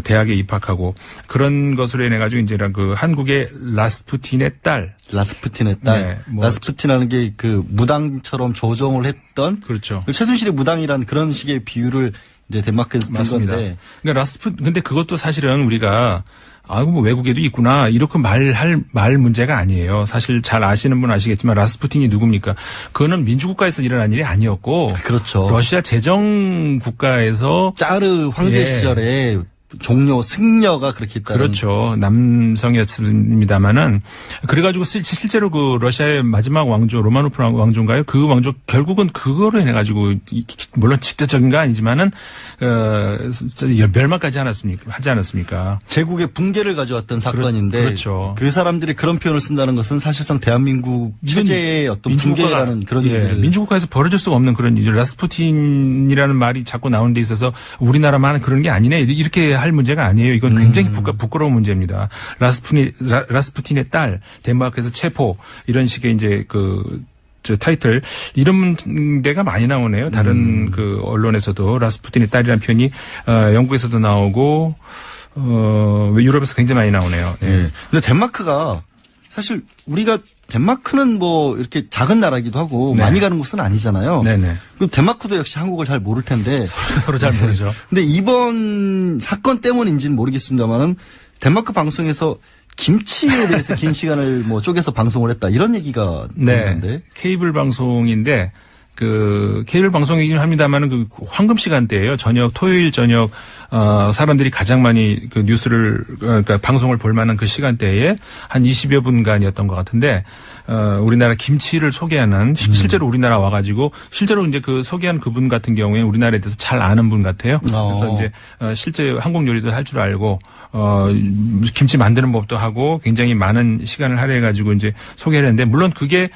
대학에 입학하고 그런 것으로 인해 가지고 이제 그 한국의 라스푸틴의 딸. 라스푸틴이라는 게 그 무당처럼 조종을 했던. 그렇죠. 최순실의 무당이라는 그런 식의 비유를 이제 덴마크에서 든 건데. 그러니까 근데 그것도 사실은 우리가 뭐 외국에도 있구나 이렇게 말 문제가 아니에요. 사실 잘 아시는 분 아시겠지만 라스푸틴이 누굽니까? 그거는 민주국가에서 일어난 일이 아니었고. 그렇죠. 러시아 제정 국가에서 짜르 황제 시절에 종료 승려가 그렇게 했다는. 그렇죠. 남성이었습니다만은 그래가지고 실제로 그 러시아의 마지막 왕조 로마노프 왕조인가요? 그 왕조 결국은 그거로 인해 가지고 물론 직접적인 거 아니지만은 멸망까지 하지 않았습니까? 제국의 붕괴를 가져왔던 사건인데. 그렇죠. 그 사람들이 그런 표현을 쓴다는 것은 사실상 대한민국 체제의 어떤 붕괴라는 그런 얘기를. 민주국가에서 벌어질 수가 없는 그런 일. 라스푸틴이라는 말이 자꾸 나오는 데 있어서 우리나라만 그런 게 아니네 이렇게 할 문제가 아니에요. 이건 굉장히 부끄러운 문제입니다. 라스푸틴의 딸 덴마크에서 체포 이런 식의 이제 저 타이틀 이런 데가 많이 나오네요. 다른 그 언론에서도 라스푸틴의 딸이라는 표현이 영국에서도 나오고 유럽에서 굉장히 많이 나오네요. 네. 근데 덴마크가 사실 우리가 덴마크는 뭐 이렇게 작은 나라이기도 하고 많이 가는 곳은 아니잖아요. 네네. 그럼 덴마크도 역시 한국을 잘 모를 텐데 서로 잘 모르죠. 근데 이번 사건 때문인지는 모르겠습니다만은 덴마크 방송에서 김치에 대해서 긴 시간을 뭐 쪼개서 방송을 했다 이런 얘기가 있는데 케이블 방송인데 그 케이블 방송이긴 합니다만은 그 황금 시간대예요. 토요일 저녁 사람들이 가장 많이 그 뉴스를 그러니까 방송을 볼 만한 그 시간대에 한 20여 분간이었던 것 같은데 우리나라 김치를 소개하는 실제로 우리나라 와가지고 실제로 이제 그 소개한 그분 같은 경우에 우리나라에 대해서 잘 아는 분 같아요. 그래서 이제 실제 한국 요리도 할 줄 알고 김치 만드는 법도 하고 굉장히 많은 시간을 할애해가지고 이제 소개를 했는데 물론 그게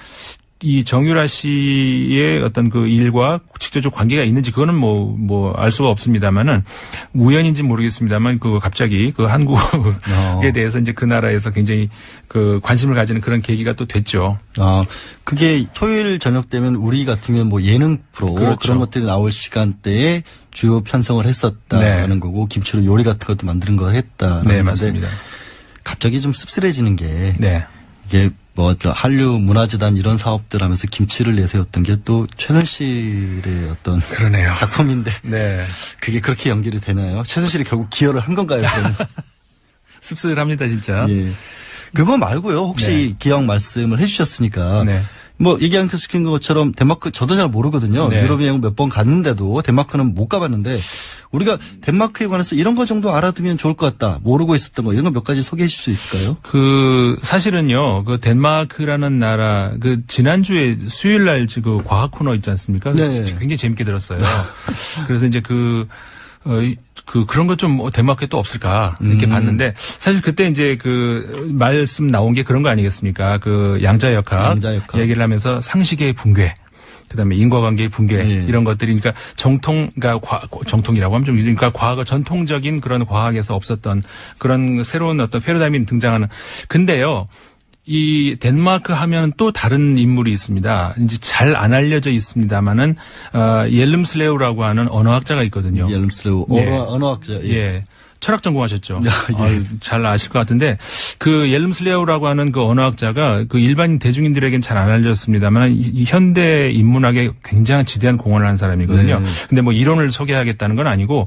이 정유라 씨의 어떤 그 일과 직접적 관계가 있는지 그거는 뭐 알 수가 없습니다만은 우연인지 모르겠습니다만 그 갑자기 그 한국에 대해서 이제 그 나라에서 굉장히 그 관심을 가지는 그런 계기가 또 됐죠. 그게 토요일 저녁 되면 우리 같으면 뭐 예능 프로 그렇죠. 그런 것들이 나올 시간대에 주요 편성을 했었다는 거고 김치로 요리 같은 것도 만드는 거 했다. 네, 맞습니다. 갑자기 좀 씁쓸해지는 게 네. 이게 한류 문화재단 이런 사업들 하면서 김치를 내세웠던 게 또 최순실의 어떤 그러네요. 작품인데 네. 그게 그렇게 연결이 되나요? 최순실이 결국 기여를 한 건가요? 씁쓸합니다, 진짜. 예. 그거 말고요. 혹시 기왕 말씀을 해주셨으니까 네. 뭐 얘기한 것처럼 덴마크 저도 잘 모르거든요. 네. 유럽 여행 몇 번 갔는데도 덴마크는 못 가봤는데 우리가 덴마크에 관해서 이런 거 정도 알아두면 좋을 것 같다. 모르고 있었던 거 이런 거 몇 가지 소개해 주실 수 있을까요? 사실은요, 그 덴마크라는 나라, 지난주에 수요일 날 그 과학 코너 있지 않습니까? 네. 굉장히 재밌게 들었어요. 그래서 이제 그런 것 좀 덴마크에 또 없을까 이렇게 봤는데 사실 그때 이제 그 말씀 나온 게 그런 거 아니겠습니까? 그 양자역학 얘기를 하면서 상식의 붕괴. 그다음에 인과관계의 붕괴 이런 것들이 그러니까 정통이라고 하면 좀 그러니까 과거 전통적인 그런 과학에서 없었던 그런 새로운 어떤 패러다임이 등장하는 근데요. 이 덴마크 하면 또 다른 인물이 있습니다. 이제 잘 안 알려져 있습니다만은 옐름슬레우라고 하는 언어학자가 있거든요. 옐름슬레우 언어학자. 예. 철학 전공하셨죠. 예. 잘 아실 것 같은데 그 옐름슬레우라고 하는 그 언어학자가 그 일반 대중인들에겐 잘 안 알려졌습니다만 이 현대 인문학에 굉장히 지대한 공헌을 한 사람이거든요. 근데 뭐 이론을 소개하겠다는 건 아니고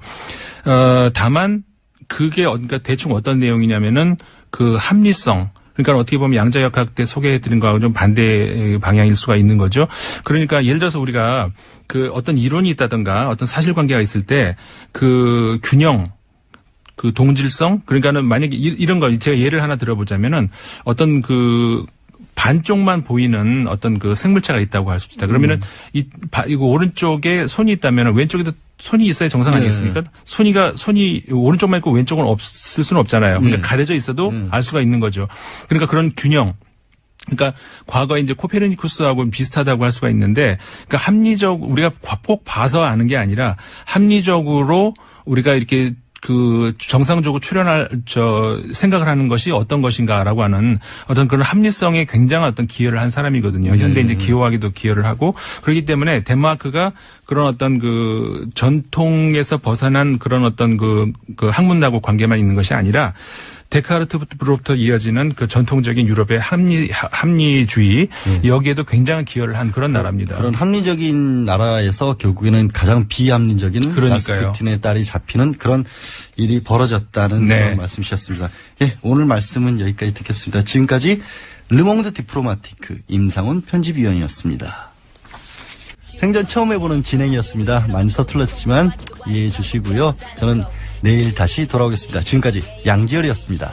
다만 그게 그러니까 대충 어떤 내용이냐면은 그 합리성 그러니까 어떻게 보면 양자역학 때 소개해드린 거하고 좀 반대 방향일 수가 있는 거죠. 그러니까 예를 들어서 우리가 그 어떤 이론이 있다든가 어떤 사실관계가 있을 때 그 균형 그 동질성 그러니까는 만약에 이런 거 제가 예를 하나 들어보자면은 어떤 그 반쪽만 보이는 어떤 그 생물체가 있다고 할 수 있다. 그러면은 이거 오른쪽에 손이 있다면 왼쪽에도 손이 있어야 정상 아니겠습니까? 손이 오른쪽만 있고 왼쪽은 없을 수는 없잖아요. 그러니까 가려져 있어도 알 수가 있는 거죠. 그러니까 그런 균형. 그러니까 과거에 이제 코페르니쿠스하고 비슷하다고 할 수가 있는데 그러니까 우리가 꼭 봐서 아는 게 아니라 합리적으로 우리가 이렇게 그 정상적으로 생각을 하는 것이 어떤 것인가라고 하는 어떤 그런 합리성에 굉장한 어떤 기여를 한 사람이거든요. 현대 이제 기호학에도 기여를 하고 그렇기 때문에 덴마크가 그런 어떤 그 전통에서 벗어난 그런 어떤 그 학문하고 관계만 있는 것이 아니라 데카르트부터 이어지는 그 전통적인 유럽의 합리주의 여기에도 굉장한 기여를 한 그런 나라입니다. 그런 합리적인 나라에서 결국에는 가장 비합리적인 라스푸틴의 딸이 잡히는 그런 일이 벌어졌다는 그런 말씀이셨습니다. 예, 오늘 말씀은 여기까지 듣겠습니다. 지금까지 르몽드 디플로마티크 임상훈 편집위원이었습니다. 생전 처음 해보는 진행이었습니다. 많이 서툴렀지만 이해해 주시고요. 저는 내일 다시 돌아오겠습니다. 지금까지 양지열이었습니다.